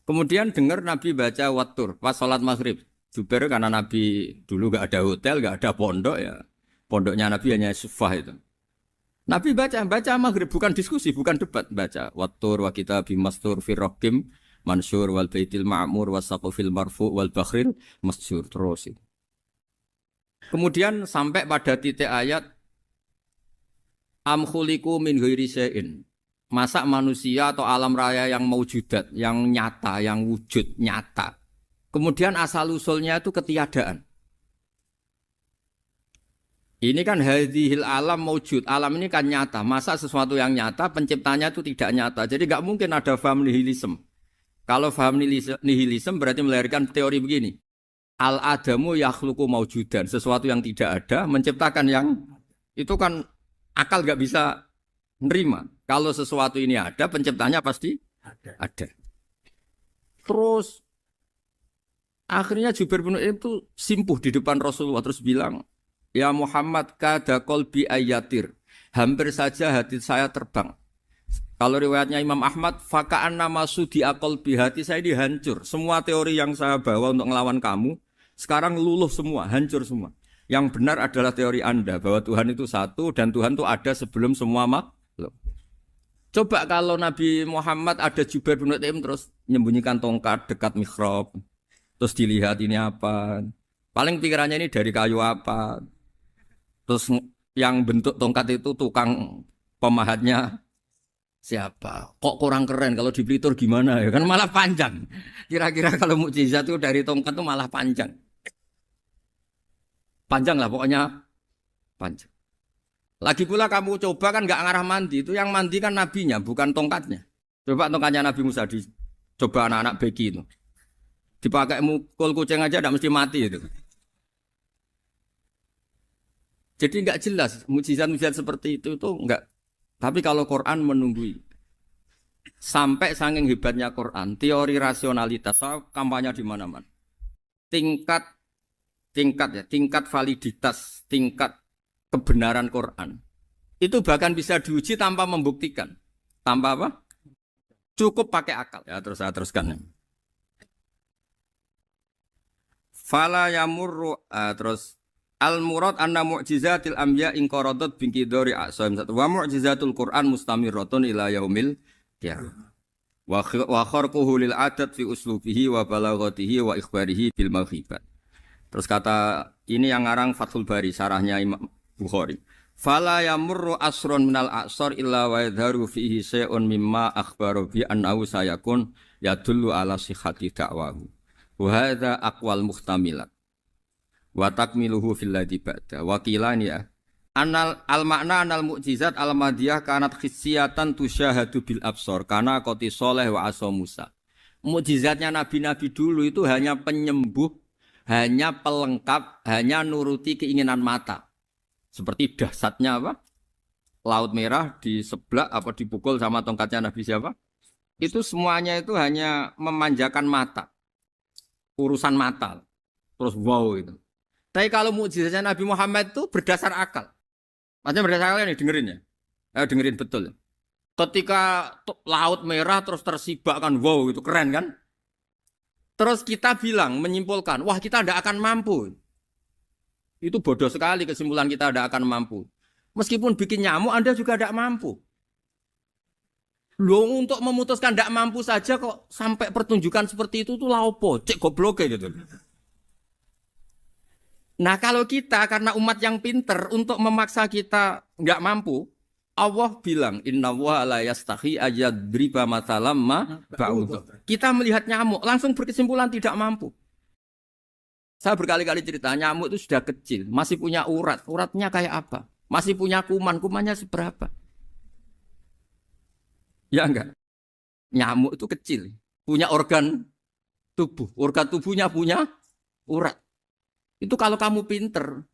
Kemudian dengar Nabi baca Wattur pas sholat maghrib. Jubair karena Nabi dulu gak ada hotel, gak ada pondok ya. Pondoknya Nabi hanya sufah itu. Nabi baca maghrib, bukan diskusi, bukan debat. Baca Wattur wa kitabim mastur firrokim mansur wal baitil ma'mur wasaqufil marfu wal bakhril masjur. Terus itu. Kemudian sampai pada titik ayat am khuliqu min ghairi syai'in. Masa manusia atau alam raya yang maujudat, yang nyata, yang wujud nyata. Kemudian asal-usulnya itu ketiadaan. Ini kan hadhil alam maujud. Alam ini kan nyata. Masa sesuatu yang nyata, penciptanya itu tidak nyata. Jadi nggak mungkin ada faham nihilisme. Kalau faham nihilisme berarti melahirkan teori begini. Al-adamu yakhluqu maujudan. Sesuatu yang tidak ada, menciptakan yang itu kan akal nggak bisa nerima. Kalau sesuatu ini ada, penciptanya pasti ada. Terus akhirnya Jubair bin Mut'im itu simpuh di depan Rasulullah terus bilang, "Ya Muhammad kada qalbi ayatir." Hampir saja hati saya terbang. Kalau riwayatnya Imam Ahmad, faka'anna masudi aqalbi, hati saya ini hancur. Semua teori yang saya bawa untuk melawan kamu sekarang luluh semua, hancur semua. Yang benar adalah teori Anda bahwa Tuhan itu satu dan Tuhan itu ada sebelum semua makhluk. Coba kalau Nabi Muhammad ada Jubair bin Mut'im terus menyembunyikan tongkat dekat mihrab. Terus dilihat ini apa. Paling pikirannya ini dari kayu apa. Terus yang bentuk tongkat itu tukang pemahatnya siapa. Kok kurang keren kalau di Blitur gimana ya. Kan malah panjang. Kira-kira kalau mukjizat itu dari tongkat itu malah panjang. Panjang lah pokoknya. Panjang. Lagi pula kamu coba kan nggak ngarah mandi. Itu yang mandi kan nabinya, bukan tongkatnya. Coba tongkatnya Nabi Musa coba anak-anak beki itu. Dipakai mukul kucing aja tidak mesti mati itu. Jadi nggak jelas mukjizat-mukjizat seperti itu nggak. Tapi kalau Quran menunggui. Sampai saking hebatnya Quran, teori rasionalitas, soal kampanye di mana-mana. Tingkat validitas, tingkat kebenaran Quran itu bahkan bisa diuji tanpa membuktikan. Tanpa apa? Cukup pakai akal. Ya, terus saya teruskan. Fala yamurru terus al-murad anna mu'jizatil anbiya in qaradat binqidari asam. Wa mu'jizatul Quran mustamirratun ila yaumil Ya. Wa kharquhu lil adat fi uslubihi wa balaghatihi wa ikhbarihi bil mawhibat. Terus kata ini yang ngarang Fathul Bari sarahnya Imam Bukhari. Fala yamurru asrun minal a'sar illa wa yadharu fihi syai'un mimma akhbaru bi annahu sayakun yadullu ala sihhati da'wahu. Wa hadza aqwal muhtamilat. Wa takmiluhu fil ladzi ba'da. Wa qilani ya. Anal al-makna anal mu'jizat al-madiyah kanat khissiyatan tusyahadu bil absor kana qoti soleh wa asa Musa. Mukjizatnya nabi-nabi dulu itu hanya penyembuh, hanya pelengkap, hanya nuruti keinginan mata. Seperti dahsyatnya apa? Laut Merah di sebelah apa dipukul sama tongkatnya Nabi siapa? Itu semuanya itu hanya memanjakan mata. Urusan mata. Terus wow itu. Tapi kalau mukjizatnya Nabi Muhammad itu berdasar akal. Maksudnya berdasar akal nih dengerin ya. Dengerin betul. Ketika Laut Merah terus tersibak kan wow itu keren kan? Terus kita bilang menyimpulkan, wah kita tidak akan mampu. Itu bodoh sekali kesimpulan kita tidak akan mampu. Meskipun bikin nyamuk Anda juga tidak mampu. Loh untuk memutuskan tidak mampu saja kok sampai pertunjukan seperti itu tuh laopo, cek goblok gitu. Nah kalau kita karena umat yang pinter untuk memaksa kita nggak mampu, Allah bilang Inna wa la yastahi ayadriba mathalam ma ba'ud. Kita melihat nyamuk langsung berkesimpulan tidak mampu. Saya berkali-kali cerita nyamuk itu sudah kecil, masih punya urat, uratnya kayak apa? Masih punya kuman, kumannya seberapa? Ya enggak? Nyamuk itu kecil, punya organ tubuhnya punya urat. Itu kalau kamu pinter,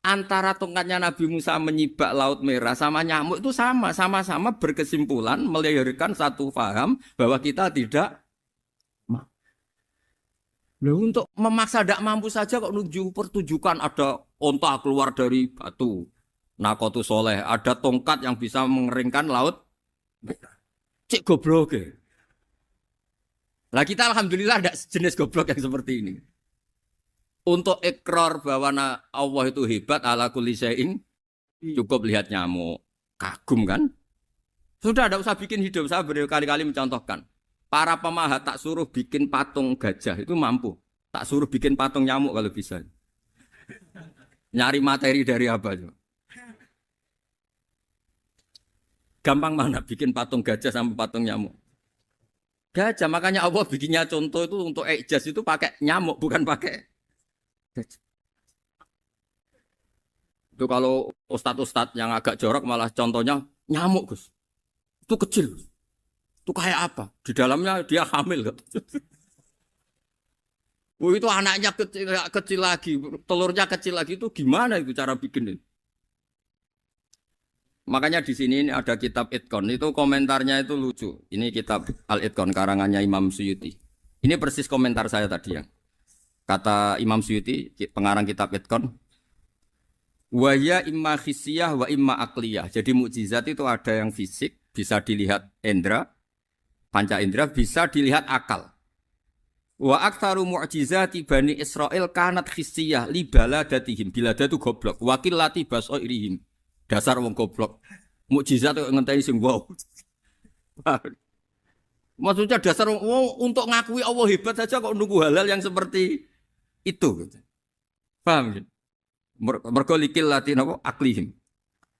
antara tongkatnya Nabi Musa menyibak Laut Merah sama nyamuk itu sama-sama berkesimpulan melahirkan satu paham bahwa kita tidak mampu. Loh, untuk memaksa tidak mampu saja kok nuju pertunjukan ada onta keluar dari batu. Nakotu soleh, ada tongkat yang bisa mengeringkan Laut Merah. Cek goblok ya. Lah kita alhamdulillah ada jenis goblok yang seperti ini. Untuk ikrar bahwa Allah itu hebat ala kulli syai'in cukup lihat nyamuk. Kagum kan? Sudah tidak usah bikin hidup. Saya berkali-kali mencontohkan. Para pemahat tak suruh bikin patung gajah itu mampu. Tak suruh bikin patung nyamuk kalau bisa. Nyari materi dari apa? Gampang mana bikin patung gajah sama patung nyamuk? Gajah, makanya Allah bikinnya contoh itu untuk ijaz itu pakai nyamuk bukan pakai gajah. Itu kalau ustadz-ustadz yang agak jorok malah contohnya nyamuk, Gus. Itu kecil. Itu kayak apa? Di dalamnya dia hamil. Oh, itu anaknya kecil lagi, telurnya kecil lagi itu gimana itu cara bikin itu? Makanya di sini ada kitab Itqan, itu komentarnya itu lucu. Ini kitab Al-Itqan karangannya Imam Suyuti. Ini persis komentar saya tadi yang kata Imam Suyuti, pengarang kitab Itqan. Wa ya imma khissiyah wa imma aqliyah. Jadi mukjizat itu ada yang fisik, bisa dilihat indra, panca indra, bisa dilihat akal. Wa aktsaru mu'jizati Bani Israil kanat khissiyah li baladatihim. Bilada itu goblok. Wakil lati basoirihim. Dasar wong goblok. Mukjizat kok ngenteni sing wow. Maksudnya dasar wong untuk ngakui Allah hebat saja kok nunggu halal yang seperti itu gitu. Paham gitu? Mergo likil latin apa aklihim.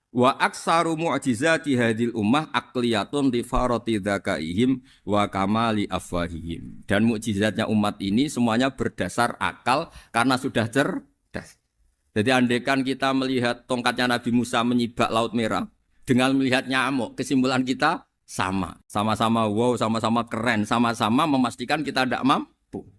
Wa aksaru mu'jizati hadil ummah aqliyatun li farati dzakaihim wa kamali afwahihim. Dan mukjizatnya umat ini semuanya berdasar akal karena sudah cerdas. Jadi andaikan kita melihat tongkatnya Nabi Musa menyibak Laut Merah dengan melihat nyamuk, kesimpulan kita sama. Sama-sama wow, sama-sama keren, sama-sama memastikan kita tidak mampu.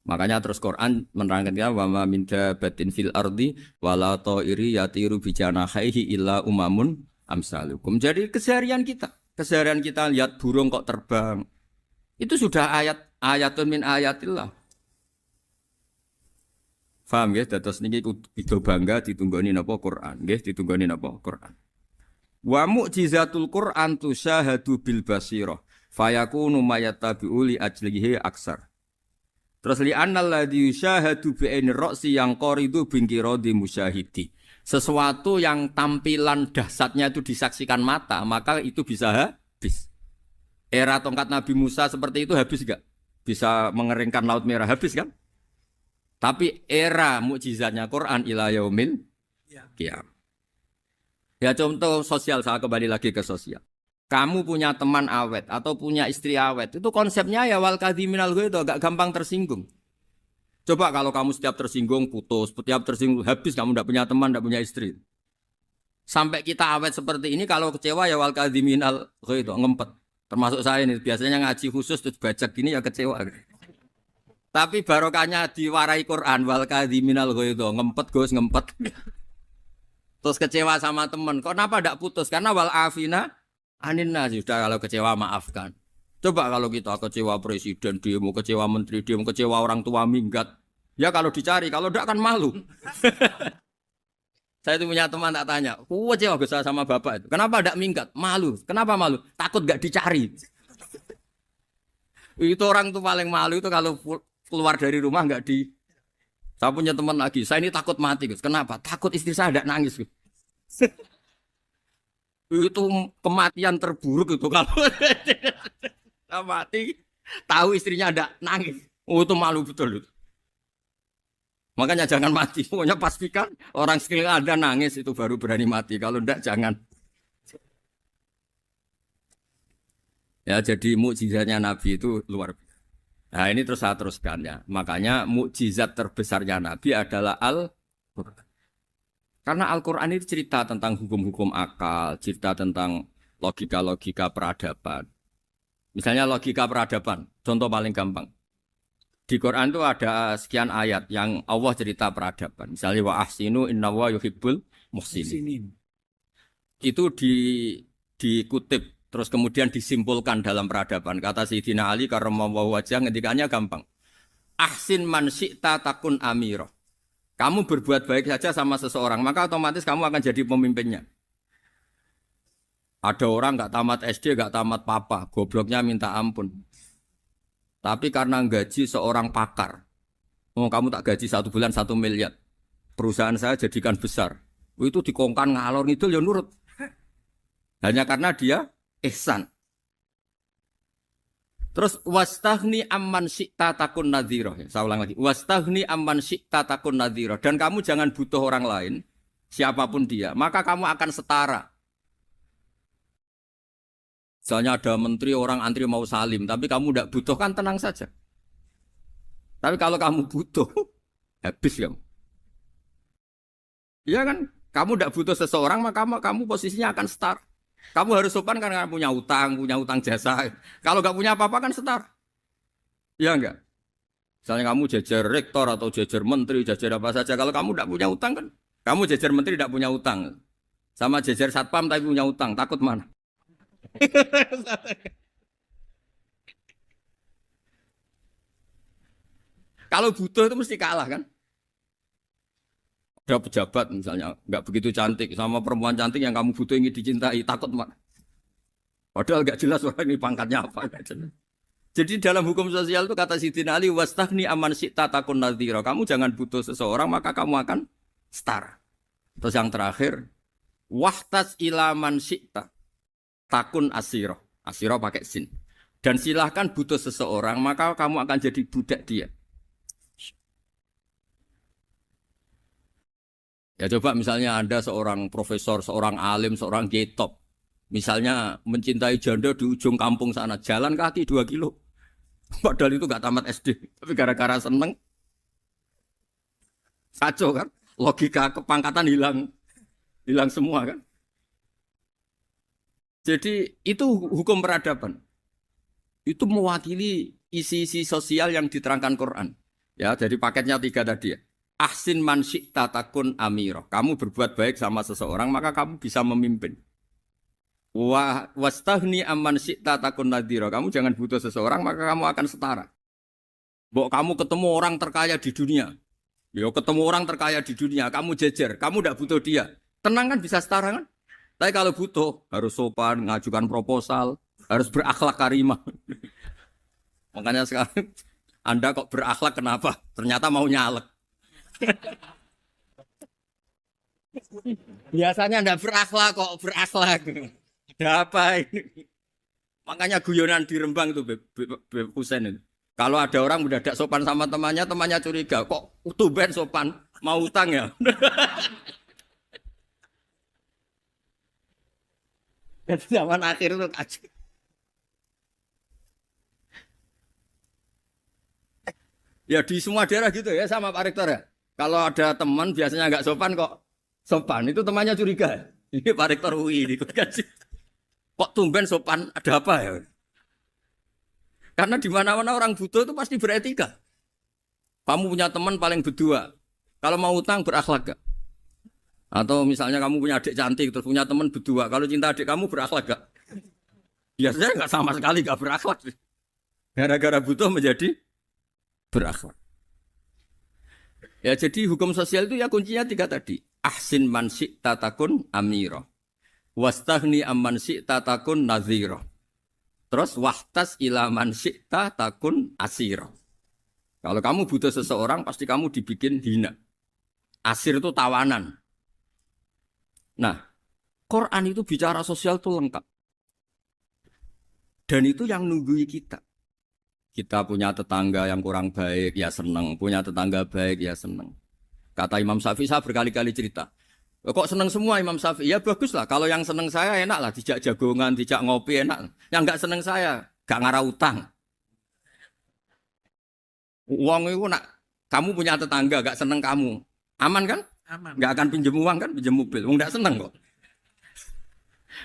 Makanya terus Quran menerangkan kita wa ma min dabatin fil ardi wala ta'iri yatiru bi janahihi illa umamun amsalukum. Jadi keseharian kita lihat burung kok terbang. Itu sudah ayatun min ayatillah. Paham nggih? Dados niki kudu bangga ditunggoni napa Quran, nggih ditunggoni napa Quran. Wa mu'jizatul Quran tusyahadu bil basirah fayakunu mayatabi'u li ajlihi aksar. Terus li annal ladzi yusyahadu bi ainir ra'si yang qaridu bingkiradi musyahidi. Sesuatu yang tampilan dahsyatnya itu disaksikan mata, maka itu bisa habis. Era tongkat Nabi Musa seperti itu habis enggak? Bisa mengeringkan laut merah, habis kan? Tapi era mukjizatnya Quran ila yaumil qiyamah. Ya contoh sosial, saya kembali lagi ke sosial. Kamu punya teman awet atau punya istri awet, itu konsepnya ya wal kadhiminal ghaidh, agak gampang tersinggung. Coba kalau kamu setiap tersinggung putus, setiap tersinggung habis, kamu tidak punya teman, tidak punya istri. Sampai kita awet seperti ini, kalau kecewa ya wal kadhiminal ghaidh, ngempet. Termasuk saya ini, biasanya ngaji khusus terus baca gini ya kecewa. Tapi barokahnya diwarai Quran wal kadhiminal ghaidh, ngempet Gus, ngempet. Terus kecewa sama teman, kenapa tidak putus? Karena wal afina aninna, sudah kalau kecewa maafkan. Coba kalau kita kecewa presiden demo, kecewa menteri demo, kecewa orang tua minggat. Ya kalau dicari, kalau tidak kan malu. Saya itu punya teman tak tanya, kecewa Gus sama bapak itu. Kenapa tidak minggat? Malu. Kenapa malu? Takut gak dicari. Itu orang tuh paling malu itu kalau keluar dari rumah nggak di. Saya punya teman lagi, saya ini takut mati Gus. Kenapa? Takut istri saya tidak nangis Gus. Itu kematian terburuk itu kalau mati tahu istrinya ada nangis. Oh itu malu betul itu. Makanya jangan mati. Pokoknya pastikan orang sekeliling ada nangis itu baru berani mati. Kalau enggak jangan. Ya jadi mukjizatnya Nabi itu luar biasa. Nah ini terus saya teruskan ya. Makanya mukjizat terbesarnya Nabi adalah Al-Quran. Karena Al-Quran itu cerita tentang hukum-hukum akal, cerita tentang logika-logika peradaban. Misalnya logika peradaban, contoh paling gampang. Di Quran itu ada sekian ayat yang Allah cerita peradaban. Misalnya wa ahsinu innallaha yuhibbul muhsinin. Itu dikutip, terus kemudian disimpulkan dalam peradaban. Kata Sayyidina Ali karramallahu wajhah ngendikannya gampang. Ahsin man syi'ta takun amirah. Kamu berbuat baik saja sama seseorang, maka otomatis kamu akan jadi pemimpinnya. Ada orang nggak tamat SD, nggak tamat papa, gobloknya minta ampun. Tapi karena gaji seorang pakar, oh kamu tak gaji 1 bulan 1 miliar, perusahaan saya jadikan besar. Itu dikongkan ngalor ngidul ya nurut. Hanya karena dia ihsan. Terus wastaghni amman syi'ta takun nadhira. Saya ulang lagi. Wastaghni amman syi'ta takun nadhira. Dan kamu jangan butuh orang lain, siapapun dia, maka kamu akan setara. Misalnya ada menteri orang antri mau salim, tapi kamu tidak butuh kan tenang saja. Tapi kalau kamu butuh, habis kamu. Iya kan? Kamu tidak butuh seseorang, maka kamu posisinya akan setara. Kamu harus sopan karena punya utang jasa. Kalau nggak punya apa-apa kan setara. Iya enggak? Misalnya kamu jajar rektor atau jajar menteri, jajar apa saja. Kalau kamu tidak punya utang kan, kamu jajar menteri tidak punya utang. Sama jajar satpam tapi punya utang, takut mana? Kalau butuh itu mesti kalah kan? Ada pejabat misalnya nggak begitu cantik sama perempuan cantik yang kamu butuh ingin dicintai, takut mak. Padahal nggak jelas orang ini pangkatnya apa. Jadi dalam hukum sosial itu kata Sayyidina Ali wastaghni amman syi'ta takun nadhira. Kamu jangan butuh seseorang maka kamu akan setara. Terus yang terakhir wahtas ila man syi'ta takun asira. Asira pakai sin. Dan silahkan butuh seseorang maka kamu akan jadi budak dia. Ya coba misalnya Anda seorang profesor, seorang alim, seorang kiai top. Misalnya mencintai janda di ujung kampung sana, jalan kaki 2 kilo. Padahal itu gak tamat SD, tapi gara-gara seneng. Kacau kan? Logika kepangkatan hilang semua kan? Jadi itu hukum peradaban. Itu mewakili isi-isi sosial yang diterangkan Quran. Ya, jadi paketnya 3 tadi ya. Ahsin man syi'ta takun amirah. Kamu berbuat baik sama seseorang maka kamu bisa memimpin. Wastaghni amman syi'ta takun nadhira. Kamu jangan butuh seseorang maka kamu akan setara. Mbok kamu ketemu orang terkaya di dunia. Ya ketemu orang terkaya di dunia, kamu jejer, kamu tidak butuh dia. Tenang kan bisa setara kan? Tapi kalau butuh harus sopan, ngajukan proposal, harus berakhlak karimah. Makanya sekarang Anda kok berakhlak kenapa? Ternyata mau nyalek. Biasanya Anda berakhlak kok berakhlak. Ada apa ini? Makanya guyonan di Rembang itu Beb Husen itu. Kalau ada orang mendadak sopan sama temannya, temannya curiga. Kok tumben sopan? Mau utang ya? Itu zaman akhir itu kacau. Ya di semua daerah gitu ya sama Pak Rektor ya. Kalau ada teman biasanya nggak sopan kok sopan, itu temannya curiga. Ini Pak Rektor UI ini kok tumben sopan, ada apa ya? Karena di mana-mana orang butuh itu pasti beretika. Kamu punya teman paling berdua. Kalau mau utang berakhlak gak? Atau misalnya kamu punya adik cantik terus punya teman berdua. Kalau cinta adik kamu berakhlak gak? Biasanya nggak sama sekali nggak berakhlak. Gara-gara butuh menjadi berakhlak. Ya jadi hukum sosial itu ya kuncinya 3 tadi. Ahsin man syi'ta takun amira. Wastaghni amman syi'ta takun nazira. Terus wahtas ila man syi'ta takun asira. Kalau kamu butuh seseorang pasti kamu dibikin hina. Asir itu tawanan. Nah, Quran itu bicara sosial itu lengkap. Dan itu yang nunggui kita. Kita punya tetangga yang kurang baik, ya seneng. Punya tetangga baik, ya seneng. Kata Imam Syafi'i, saya berkali-kali cerita. Kok seneng semua Imam Syafi'i? Ya bagus lah. Kalau yang seneng saya enak lah. Dijak jagongan, dijak ngopi enak. Yang nggak seneng saya, gak ngarah utang. Uang itu nak, kamu punya tetangga gak seneng kamu. Aman kan? Aman. Gak akan pinjem uang kan, pinjem mobil. Uang gak seneng kok.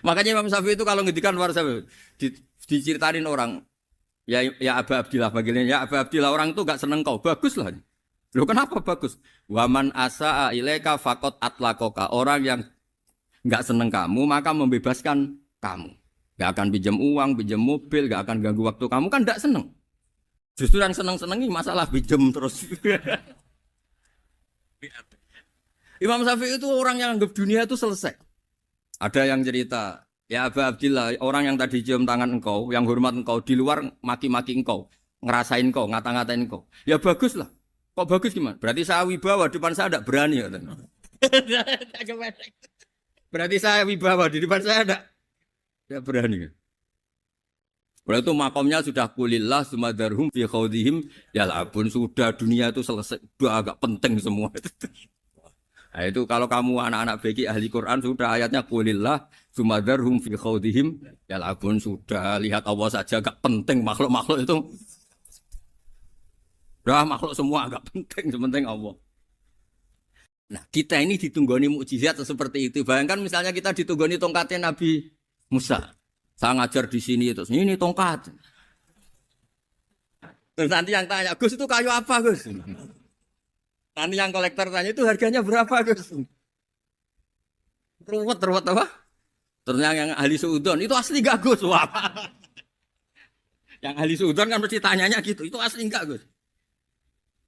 Makanya Imam Syafi'i itu kalau ngedikan luar Syafi'i, diceritain orang. Ya Aba Abdillah bagiannya. Ya Aba Abdillah orang itu gak seneng kau. Bagus lah. Loh kenapa bagus? Waman asa'a ilaika faqad atlaqaka. Orang yang gak seneng kamu maka membebaskan kamu. Gak akan pinjam uang, pinjam mobil, gak akan ganggu waktu kamu kan gak seneng. Justru yang seneng-senengi masalah pinjam terus. Imam Syafi'i itu orang yang anggap dunia itu selesai. Ada yang cerita, ya Aba Abdillah, orang yang tadi cium tangan engkau, yang hormat engkau, di luar maki-maki engkau, ngerasain engkau, ngata-ngatain engkau. Ya bagus lah. Kok bagus gimana? Berarti saya wibawa, depan saya tidak berani. Berarti saya wibawa, di depan saya tidak berani. Berarti itu makomnya sudah kulillah, sumadarhum fi khawdihim, ya labun, sudah dunia itu selesai, sudah agak penting semua. Nah itu kalau kamu anak-anak beki ahli Quran sudah ayatnya kulillah, sumadarhum fi khawdihim, ya labun, sudah lihat Allah saja agak penting, makhluk-makhluk itu. Dah makhluk semua agak penting, sepenting Allah. Nah kita ini ditunggoni mukjizat seperti itu. Bayangkan misalnya kita ditunggoni tongkatnya Nabi Musa. Saya ngajar di sini terus ini tongkat. Terus nanti yang tanya, Gus itu kayu apa Gus? Nanti yang kolektor tanya itu harganya berapa Gus? Ruwet apa? Terus yang ahli suudon itu asli gak Gus? Wah. Yang ahli suudon kan mesti tanyanya gitu, itu asli enggak Gus?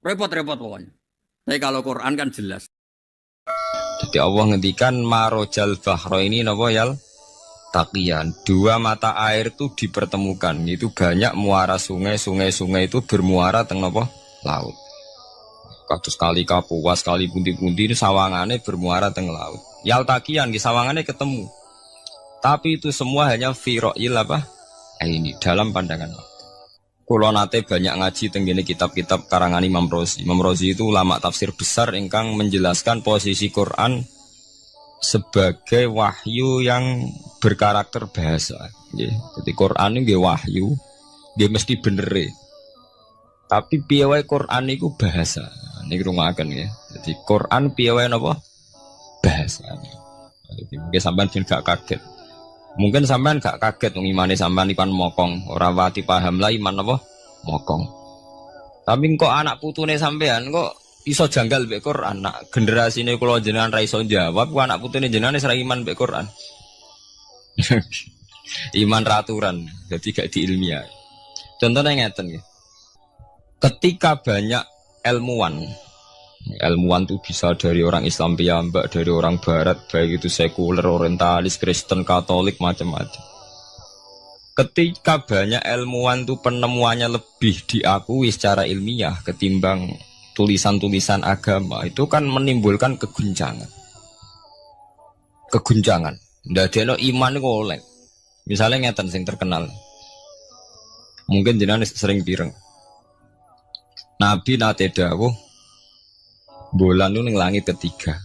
Repot-repot pokoknya. Tapi kalau Quran kan jelas. Jadi Allah ngendikan marojal bahro ini napa yal taqiyan. 2 mata air itu dipertemukan. Itu banyak muara sungai itu bermuara teng napa laut. Kados kali Kapuas, kali pundi-pundi ini sawangane bermuara teng laut. Yal taqiyan di sawangane ketemu. Tapi itu semua hanya firoil apa? Ini dalam pandangan Allah. Kulo nate banyak ngaji tenggene kitab-kitab karangan Imam Rozi. Imam Rozi itu ulama tafsir besar ingkang menjelaskan posisi Quran sebagai wahyu yang berkarakter bahasa. Jadi Quran ini wahyu, dia mesti bener. Tapi piye wae Quran itu bahasa. Niki rungokaken ya. Jadi Quran piye wae napa? Bahasa. Jadi mungkin sampean gak kaget. Mungkin sampean gak kaget wong imane sampean ipan mokong, ora wati paham lah iman apa mokong. Tapi kok anak putune sampean kok iso janggal mbek Quran. Nak generasine kula jenengan ra iso jawab, kok anak putune jenengan wis ra iman mbek Quran. Iman raturan, jadi gak diilmiah. Contohnya ngeten nggih. Ketika banyak ilmuwan itu bisa dari orang Islam piyambak, dari orang Barat, baik itu sekuler, orientalis, Kristen, Katolik, macam-macam. Ketika banyak ilmuwan tuh penemuannya lebih diakui secara ilmiah ketimbang tulisan-tulisan agama, itu kan menimbulkan keguncangan. Keguncangan. Ndadekno iman iku oleh. Misalnya ngeten sing terkenal. Mungkin jenengan sering pireng. Nabi nate dawuh bulan itu ning langit ketiga.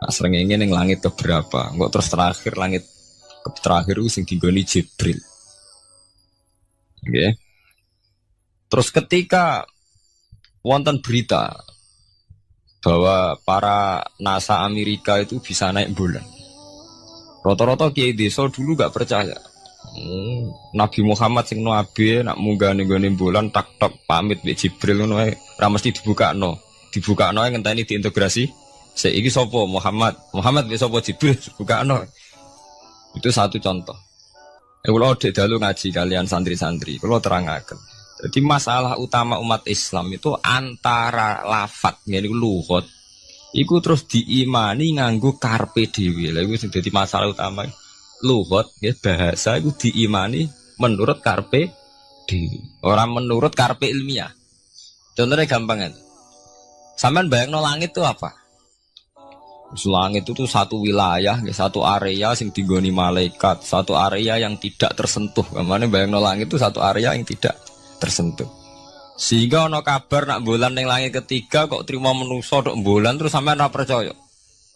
Nah, srengenge ning langit keberapa? Kok terus terakhir langit terakhir itu sing digoni Jibril. Okay. Terus ketika wonten berita bahwa para NASA Amerika itu bisa naik bulan, rata-rata kiai desa dulu gak percaya. Nabi Muhammad sing nabi nak munggah ning bulan tak pamit mbek Jibril ngono ae ora mesti dibukakno ae ngenteni diintegrasi. Saiki sapa Muhammad mbek sapa Jibril dibukakno. Itu satu contoh. Kalau dek dalu ngaji kalian santri-santri, kalau terangaken. Jadi masalah utama umat Islam itu antara lafat, yani lughat, iku terus diimani nganggo karpe dhewe. Lha iku sing dadi masalah utama. Lughat, ya bahasa iku diimani menurut karpe dhewe, ora menurut karpe ilmiah. Contohnya gampang kan. Sampeyan bayangno langit itu apa? Langit itu satu wilayah, satu area yang digoni malaikat, satu area yang tidak tersentuh. Kemana bayangno langit itu satu area yang tidak tersentuh. Sehingga ono kabar nak bulan ning langit ketiga kok terima manusa tok bulan terus sampean ora percaya.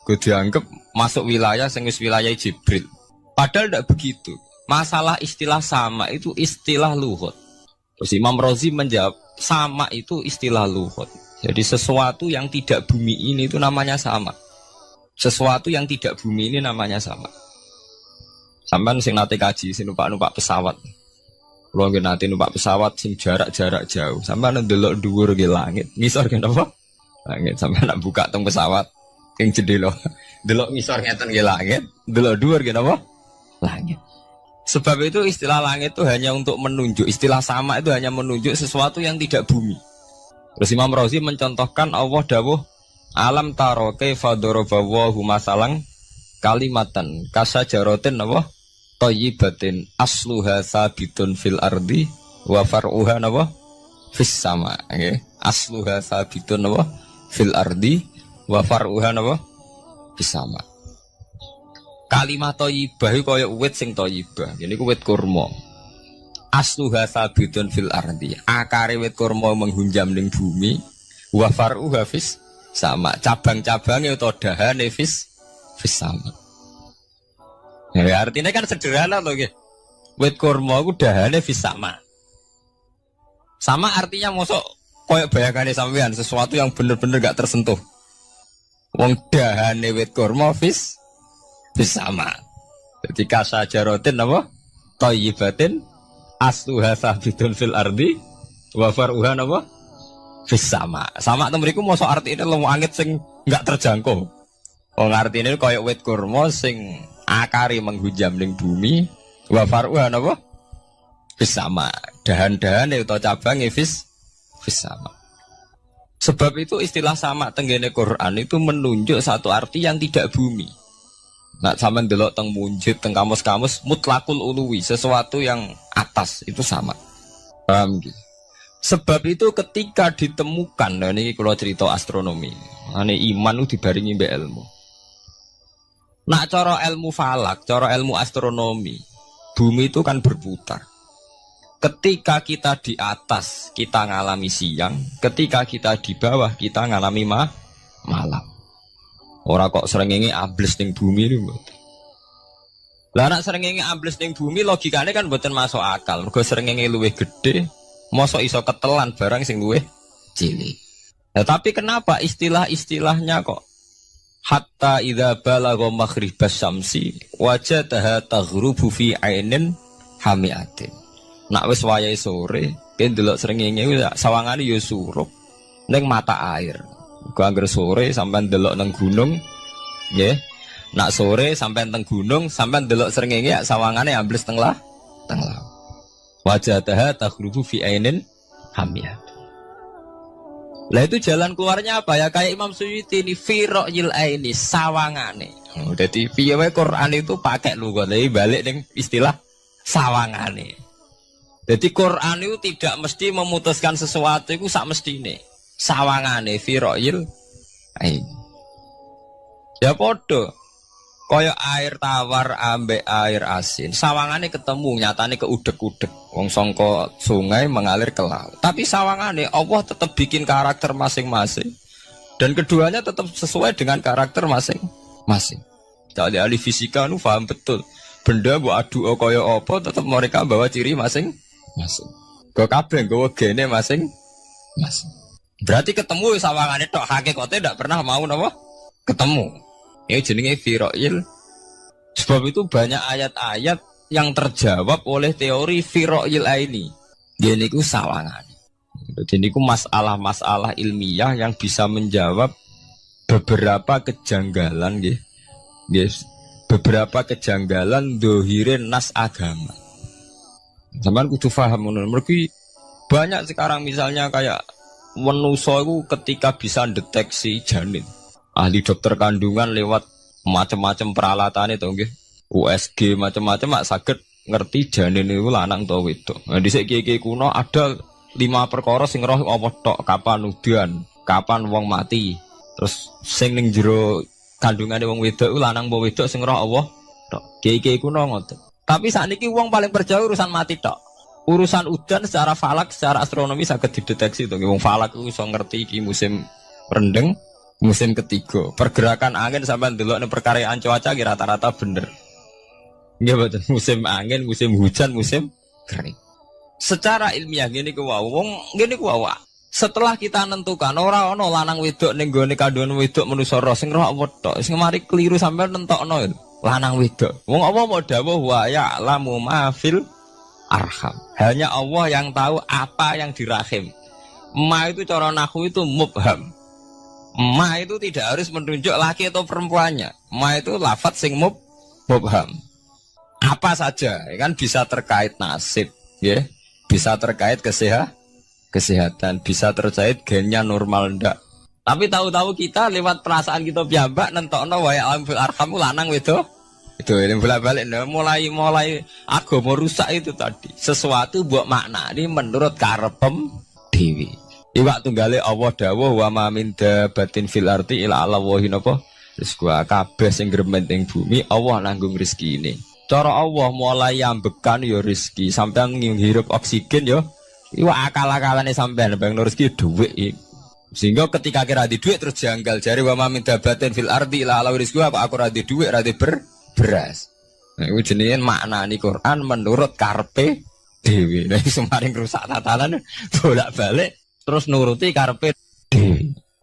Gue dianggap masuk wilayah sing wis wilayah Jibril. Padahal tidak begitu. Masalah istilah sama itu istilah lughat. Terus Imam Razi menjawab sama itu istilah lughat. Jadi sesuatu yang tidak bumi ini itu namanya sama. Sesuatu yang tidak bumi ini namanya sama. Sampai sing nate kaji sing numpak pesawat. Kalau nggih nate numpak pesawat sing jarak-jarak jauh, sampai ndelok dhuwur ke langit. Ngisor ke napa? Langit sampai nak buka teng pesawat king jendela. Delok ngisor ngeten ke langit, delok dhuwur ke napa? Langit. Sebab itu istilah langit itu hanya untuk menunjuk, istilah sama itu hanya menunjuk sesuatu yang tidak bumi. Terus Imam Razi mencontohkan Allah dawuh alam taro kaifa daraballahu masalan kalimatan kasajaratin apa thayyibatin asluha sabitun fil ardi wa far'uha apa fis sama. Okay. Asluha sabitun apa fil ardi wa far'uha apa fis sama. Kalimat thayyibah iku kaya wit sing thayyibah. Ini ku wit kurma. Asluha sabitun fil ardi. Akare wit kurma menghunjam ning bumi wa far'uha fis sama, cabang-cabangnya atau dahane fis sama. Ya, artinya kan sederhana loh, gitu. Wit kurma ku dahane fis sama. Sama artinya mosok koyok bayangane sampean sesuatu yang bener-bener gak tersentuh. Wong dahane wit kurma fis sama. Jadi kasajaratin apa? Thayyibatin asluha sabitun fil ardi wa far'uha apa? Sama itu mriku mosok artine langit sing enggak terjangkau. Wong artine koyo wit kurma sing akare menghujam ning bumi, wa faruha napa? Sama. Dahan-dahane utawa cabange sama. Sebab itu istilah sama tenggene Quran itu menunjuk satu arti yang tidak bumi. Nah, sampean delok teng munjid teng kamus-kamus mutlakul uluwi, sesuatu yang atas itu sama. Paham gitu? Sebab itu ketika ditemukan, nah ini kalau cerita astronomi, ini iman itu dibaringi mbek ilmu. Nak cara ilmu falak, cara ilmu astronomi, bumi itu kan berputar. Ketika kita di atas, kita ngalami siang. Ketika kita di bawah, kita ngalami malam. Orang kok srengenge ambles ning bumi ini. Lah nak srengenge ambles ning bumi logikane kan mboten masuk akal. Mergo srengenge luwih gede. Mosok iso ketelan barang sing luwih cilik. Nah, tapi kenapa istilah-istilahnya kok hatta idza balagha maghribas syamsi wajadaha taghrubu fi ainin hamiatin. Nak wis wayahe sore, ben delok srengenge sawangane ya surup ning mata air. Muga anggere sore sampean delok nang gunung, nggih. Nak sore sampean teng gunung, sampean delok srengenge sawangane ambles teng laut. Wajadaha taghrubu fi ainin hamiyah. Lah itu jalan keluarnya apa ya? Kayak Imam Suyuti ini firaqil aini sawangane. Jadi piye wae Quran itu pakai lughat. Balik ning istilah sawangane. Jadi Quran itu tidak mesti memutuskan sesuatu itu sak mestine. Sawangane firoil ain. Ya podo. Kaya air tawar ambek air asin. Sawangane ketemu nyatane keudek-udek. Wong sangka sungai mengalir ke laut. Tapi sawangane Allah tetap bikin karakter masing-masing. Dan keduanya tetap sesuai dengan karakter masing-masing. Jadi ahli fisika nu paham betul. Benda mbok adu kaya apa tetap mereka bawa ciri masing-masing. Kok kabeh nggawa gene masing-masing. Berarti ketemu sawangane tok hakikate ndak pernah mau napa? Ketemu. Ini jenenge firoil. Sebab itu banyak ayat-ayat yang terjawab oleh teori firoil ini. Jadi itu sawangan. Jadi itu masalah-masalah ilmiah yang bisa menjawab beberapa kejanggalan, guys. Beberapa kejanggalan dohirin nas agama. Sampeyan kudu paham ngono. Mergi banyak sekarang misalnya kayak manusa itu ketika bisa deteksi janin. Ahli dokter kandungan lewat macam-macam peralatan itu nggih. USG macam-macam mak saged ngerti janin itu lanang atau wedok. Nah dhisik kiye-kiye kuno ada 5 perkara sing roh apa tok, kapan udan, kapan wong mati. Terus sing ning jero kandungane wong wedok iku lanang apa wedok sing roh Allah tok. Kiye-kiye kuno ngoten. Tapi sakniki wong paling percaya urusan mati tok. Urusan udan secara falak, secara astronomi saged dideteksi to. Wong falak iku iso ngerti iki musim rendeng. Musim ketiga, pergerakan angin sampai ndelok ning perkaryaan cuaca rata-rata bener. Nggih mboten, musim angin, musim hujan, musim kering. Secara ilmiah ngene ku wae, wong ngene ku wae. Setelah kita nentukan ora ana lanang wedok ning gone kandungan wedok manusa roh sing roh apa tok, sing mari keliru sampai nentokno lanang wedok. Wong apa mau dawuh wa ya'lamu ma fil arham. Hanya Allah yang tahu apa yang di rahim. Ma itu cara nahwu itu mubham. Ma itu tidak harus menunjuk laki atau perempuannya. Ma itu lafadz sing mubham. Apa saja, kan bisa terkait nasib, ya, bisa terkait kesehatan, bisa terkait gennya normal ndak. Tapi tahu-tahu kita lewat perasaan kita piyambak nentokno wa ya'lam fil arham lanang wedok. Itu yang bolak-balik mulai agama rusak itu tadi. Sesuatu buat makna ini menurut karepem dewi. Iwak tunggale Allah dawuh wa ma min dabatin fil ardi illa ala wahi napa rizqu kabeh sing gremeng ing bumi Allah nanggung rezeki ini. Cara Allah mulai ambekan ya rezeki sampean ngirup oksigen ya iwak akal-akalane sampean bang rezeki dhuwit. Sehingga ketika kira di dhuwit terus janggal jare wa ma min dabatin fil ardi illa ala rizqu apa aku ra di dhuwit ra di beras. Nah iku jenenge maknani Quran menurut karepe dhewe. Lah semaring rusak tatanan bolak-balik terus nuruti karepe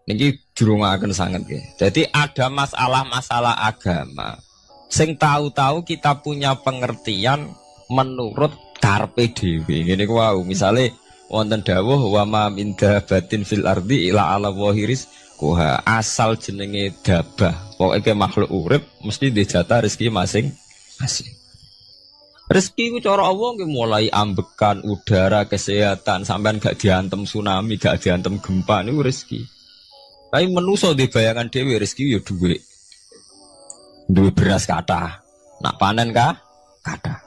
niki jurungaken sanget nggih. Jadi ada masalah-masalah agama sing tahu-tahu kita punya pengertian menurut karepe dhewe. Ngene ku wau, misale wonten dawuh wa ma min dabatin fil ardi ila ala wahiris kuha asal jenenge dabah. Pokoke makhluk urip mesti dijatah rezeki masing-masing. Rezeki ku cara Allah nggih mulai ambekan udara, kesehatan, sampean gak diantem tsunami, gak diantem gempa niku rezeki. Tapi manusa di bayangan dhewe rezeki ya dhuwit. Duwe beras kathah. Nak panen kathah.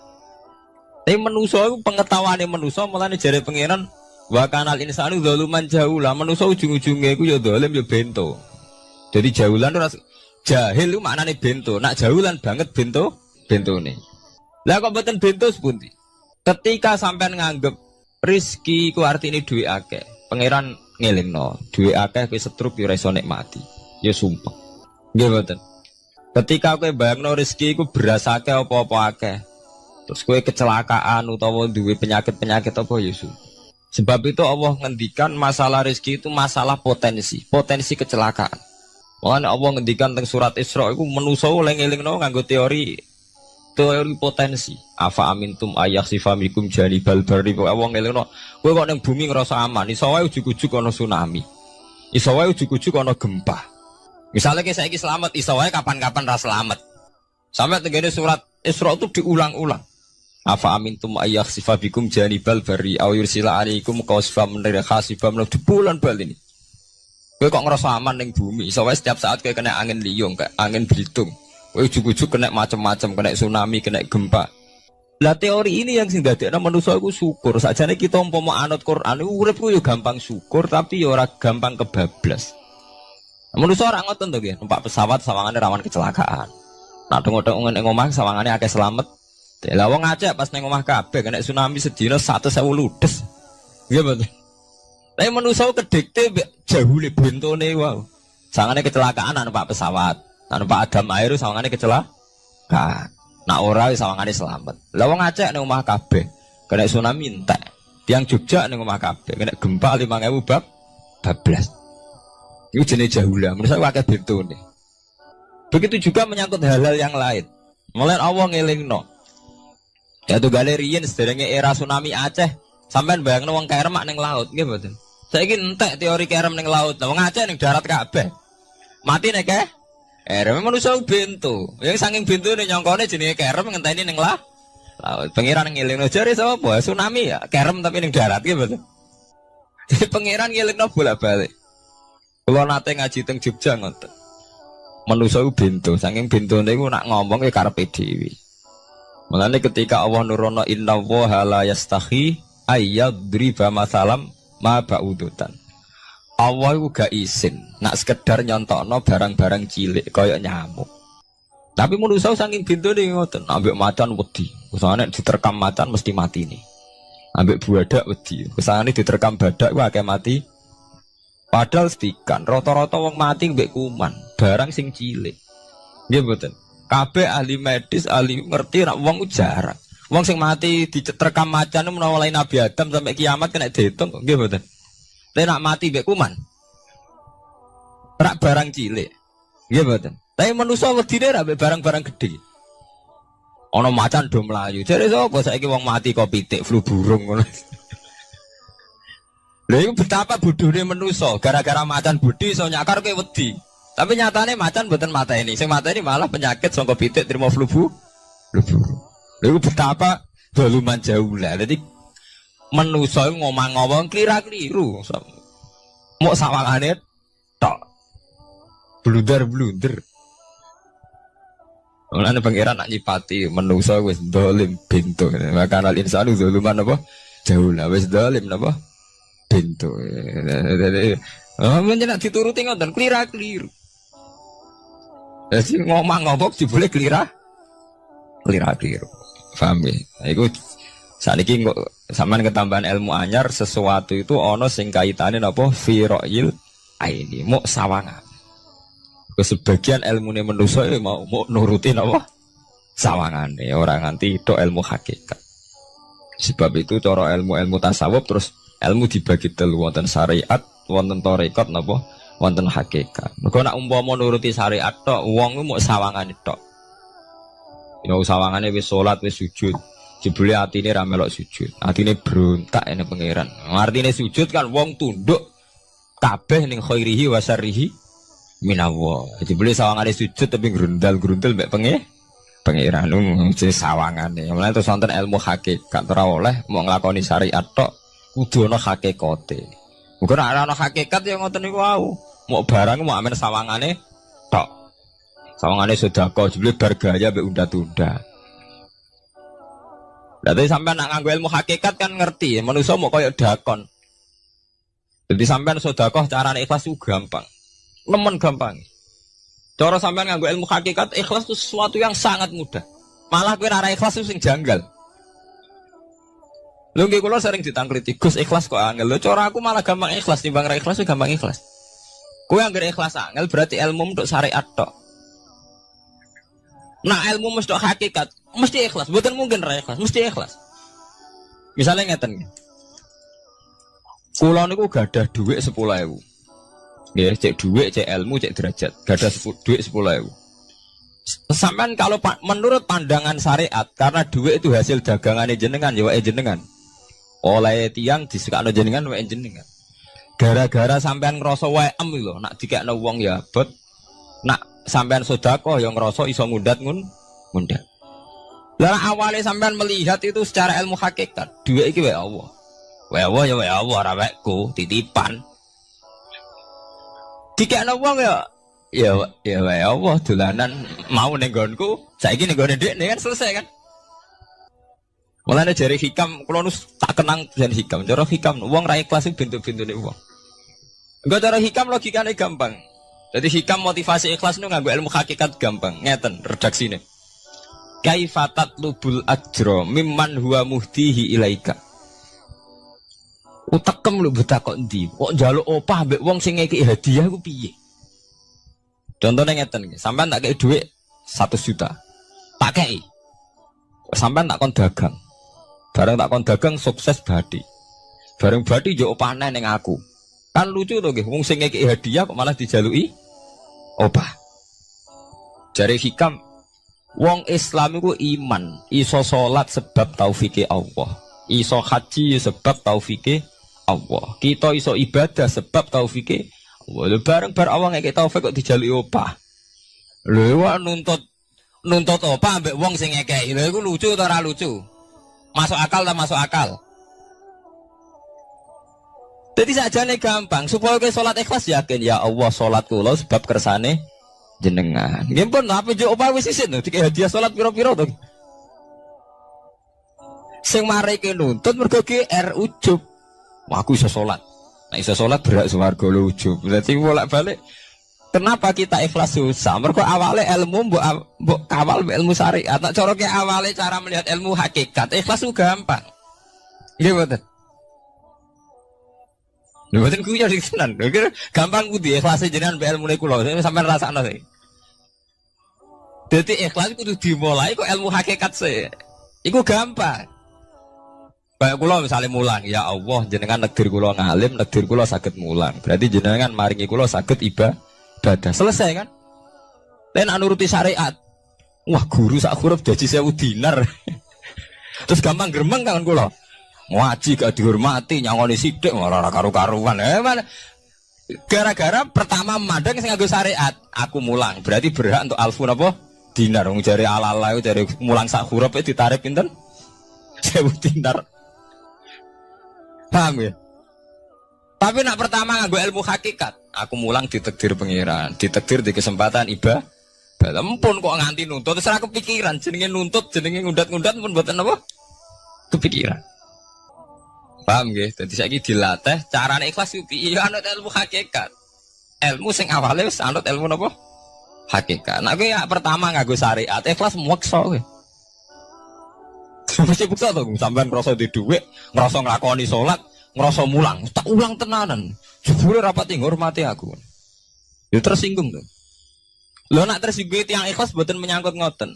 Tapi manusa iku pengetahuane manusa mulane jare pangeran wa kanal insanu zaluman jahula. Manusa ujung-ujunge iku ya zalim ya bento. Jadi jahulan ora jahil iku maknane bento. Nak jahulan banget bentone. Lah kok mboten bento sepundi? Ketika sampean nganggep rezeki ku artine duwe akeh, pangeran ngelingno, duwe akeh kowe setruk yo ora iso nikmati. Ya sumpah. Nggih mboten. Ketika kowe bayangno rezeki ku beras akeh apa-apa akeh. Terus kowe kecelakaan utawa duwe penyakit-penyakit apa ya sumpah. Sebab itu Allah ngendikan masalah rezeki itu masalah potensi kecelakaan. Makanya Allah ngendikan teng surat Isra iku manusa eling-elingno nganggo teori potensi. Afa amintum ayakhsifa mikum janibal barri. Wong ngelingno kowe kok ning bumi ngrasa aman, iso wae ujug-ujug ana tsunami. Iso wae ujug-ujug ana gempa. Misalnya kayak saiki selamat, iso wae kapan-kapan ra selamat. Sampai tenggene surat Isra itu diulang-ulang. Afa amintum ayakhsifa bikum janibal barri aw yursila alaikum qasfam min khasifam di bulan bal ini. Kowe kok ngrasa aman ning bumi, iso wae setiap saat kowe kena angin liung, kayak angin belitung. Ujug-ujug kena macam-macam, kena tsunami, kena gempa. Lah teori ini yang sing dadekno manusa iku syukur. Sakjane kita umpama anut Quran iku urip ku yo gampang syukur tapi yo ora gampang kebablas. Manusa ora ngoten to nggih, numpak pesawat sawangane rawan kecelakaan. Nak dengok-dengok ning omah sawangane akeh slamet. Lah wong Aceh pas ning omah kabeh kena tsunami sedina 100.000 ludes. Nggih betul. Tapi manusa kedikte jahule bentone wae. Sawangane kecelakaan numpak pesawat. Numpak Adam air sawangane kecelakaan. Nak ora wis sawangane selamat. Lah wong Aceh ning omah kabeh kena tsunami entek. Tiang Jogja ning omah kabeh kena gempa 5.000 bablas. Iku jenenge jahula. Menurut saya akeh bentone. Begitu juga menyangkut hal-hal yang lain. Mulai Allah ngelingno. Ya tuh galerian sederenge era tsunami Aceh, sampean bayangno wong kerem ning laut, nggih mboten. Saiki entek teori kerem ning laut. Lah wong Aceh ning darat kabeh. Mati nek kerem manusia bento. Yang saking bentone nyongkone jenenge kerem ngenteni ning laut. Pangeran ngelingno jare sapa? Tsunami ya, kerem tapi ning darat nggih mboten. Jadi pangeran ngelingno bolak-balik. Kalau nate ngaji teng Jogja ngoten. Manusa ku bento, saking bentone iku nak ngomong ya karepe dhewe. Mulane ketika Allah nurono inna wa la yastahi ayyadriba masalam ma ba'udutan. Allah iku gak isin nak sekedar nyontokno barang-barang cilik kaya nyamuk. Tapi manusa saking bentone ngoten, ambek macan wedi. Usane diterkam macan mesti mati nih. Ambek buadak wedi. Usane diterkam badak ku akeh mati. Padahal sedikan, rata-rata wong mati mbek kuman, barang sing cilik. Nggih mboten. Kabeh ahli medis, ahli ngerti nek wong jarang. Wong sing mati diterkam macan menawa lain Nabi Adam sampai kiamat kena diitung, nggih mboten. Tapi nak mati mbek kuman. Rak barang cilik. Nggih mboten. Tapi manusa wedine rak mbek barang-barang gedhe. Ana macan do mlayu. Jare sapa saiki wong mati kok pitik flu burung ngono. Lha iku betapa bodhone manusa, gara-gara macan bodhi iso nyakar kowe wedi. Tapi nyatane macan mboten mateni. Sing mateni malah penyakit saka pitik trimo flu burung. Lha iku betapa doluman jaulah. Dadi manusa iku ngomong-ngomong kira-kliru. Mok sawangane tok. Blunder-blunder. Mulane pangeran nak nyipati manusa wis dolim bento. Maka al insanu doluman apa? Jaulah wis dolim napa? Bento. Menjenak dituruti ngoten klira-kliru. Jadi ngomong-ngomong boleh klira-kliru. Paham ya? Iku sakniki kok sampean ketambahan ilmu anyar sesuatu itu ana sing kaitane napa fira'il aini muk sawangan. Sebagian ilmune manusa mau nuruti napa sawangane ora nganti tok ilmu hakikat. Sebab itu cara ilmu-ilmu tasawuf terus ilmu dibagi telu, wonten syariat, wonten tarekat napa, wonten hakikat. Mergo nek umpama nuruti syariat tok, wong ku mok sawangane tok. Ya sawangane wis salat, wis sujud. Jebule atine ra melok sujud. Atine brontak ene pangeran. Artine sujud kan wong tunduk kabeh ning khairihi wa syarrihi minallah. Jebule sawangane sujud tapi grundal-grundal mek pangeran jenenge sawangane. Mulane terus wonten ilmu hakikat ora oleh mok nglakoni syariat tok. Kudu ana hakikate. Muga nek ana hakikat ya ngoten niku wau. Mok barang mok amen sawangane tok. Sawangane sedekah jebule bar gaya mbek unda-tunda. Lah tapi sampean nak nganggo ilmu hakikat kan ngerti, manusa mok koyo dakon. Jadi sampean sedekah carane ikhlas ku gampang. Nemen gampang. Cara sampean nganggo ilmu hakikat ikhlas itu sesuatu yang sangat mudah. Malah kowe ora ikhlas itu sing janggal. Lho nggih kula sering ditangkliti, Gus ikhlas kok angel. Lho cara aku malah gampang ikhlas timbang ra ikhlas gampang ikhlas. Kowe anggere ikhlas angel berarti ilmu untuk syariat tok. Nah ilmu mesti hakikat, mesti ikhlas. Mboten mungkin ra ikhlas, mesti ikhlas. Misalnya ngeten. Kula niku gadah dhuwit 10.000. Nggih, cek dhuwit, cek ilmu, cek derajat. Gadah dhuwit 10.000. Sampean kalau menurut pandangan syariat karena dhuwit itu hasil dagangannya jenengan ya wae jenengan. Oleh tiang disukakno jenengan wae jenengan. Gara-gara sampean ngrasa waem lho, nak dikekno wong ya abot. Nak sampean sedekah ya ngrasa iso ngundat ngundat. Lah awale sampean melihat itu secara ilmu hakikat, dhuwit iki wae Allah. Wae Allah ya wae Allah ora waeku, titipan. Dikekno wong ya wae Allah dolanan mau ning nggonku, saiki ning nggone dekne kan selesai kan. Mulane jare hikam kula nu tak kenang jan hikam. Cara hikam wong ra ikhlas iku bentuk-bentune wong. Enggak cara hikam logikane gampang. Jadi hikam motivasi ikhlas nu nganggo ilmu hakikat gampang. Ngeten redaksine. Kaifatat lubul ajra mimman huwa muhtihi ilaika. Utekem lho betak kok ndi? Kok njaluk opah mbek wong sing ngeki hadiah ku piye? Contohnya ngeten, sampean tak kei dhuwit 1 juta. Tak kei. Sampean tak kon dagang. Bareng tak kon dagang sukses badi. Bareng badi yo opah ning aku. Kan lucu to nggih, wong sing ngeki hadiah kok malah dijaluki opah. Jare hikam wong Islam iku iman, iso salat sebab taufike Allah. Iso haji sebab taufike Allah. Kita iso ibadah sebab taufike Allah. Bareng awang ngekek taufik kok dijaluki opah. Lho wak nuntut opah ambek wong sing ngekeki. Lha iku lucu ta ora lucu? Masuk akal ta masuk akal? Jadi sakjane gampang, supaya kowe salat ikhlas yakin ya Allah salat kula sebab kersane jenengan. Nggih pun apa njuk opah wis isin to, dikek hadiah salat pira-pira to. Sing mareke nuntut mergo GR ujub. Wah, aku iso salat. Nek iso salat berak swarga lho ujub. Berarti bolak-balik kenapa kita ikhlas susah? Mergo awale ilmu mbok kawal mbok ilmu syariat. Nek cara ki awale cara melihat ilmu hakikat, ikhlas ku gampang. Nggih mboten. Lho mboten ku yo tenan. Gampang ku di ikhlas jenengan mbek ilmune kula. Sampeyan rasakno sih. Dadi ikhlas kudu dimulai kok ilmu hakikat sih. Iku gampang. Kayak kula misalnya mulang, ya Allah jenengan negdir kula ngalim, negdir kula saged mulang. Berarti jenengan maringi kula saged ibadah. Selesai kan? Lain nuruti syariat. Wah, guru sak huruf gaji 1000 dinar. Terus gampang gremeng kan kula. Ngaji gak dihormati, nyangoni sithik ora karu-karuan. Gara-gara pertama mandang sing nganggo syariat, aku mulang. Berarti berhak untuk alfun apa? Dinar. Wong jare ala-ala jare mulang sak huruf ditarik pinten? 1000 dinar. Paham ya? Tapi nak pertama nganggo ilmu hakikat, aku mulang ditakdir pengiran, ditakdir di kesempatan ibadah. Ampun kok nganti nuntut, terus ora kepikiran jenenge nuntut, jenenge ngundat-ngundat pun mboten apa? Kepikiran. Paham nggih? Dadi saiki dilatih carane ikhlas piye ya anut ilmu hakikat. Ilmu sing awale wis anut ilmu napa? Hakikat. Nek kowe ya pertama nganggo syariat, ikhlas meksa kowe. Mesti bukti to, sampean ngrasa di dhuwit, ngrasa nglakoni salat, ngrasa mulang, tak ulang tenanan. Jebule rapat ngurmati aku. Ya tersinggung to. Lho nek tersinggung tiyang ikhlas mboten menyangkut ngoten.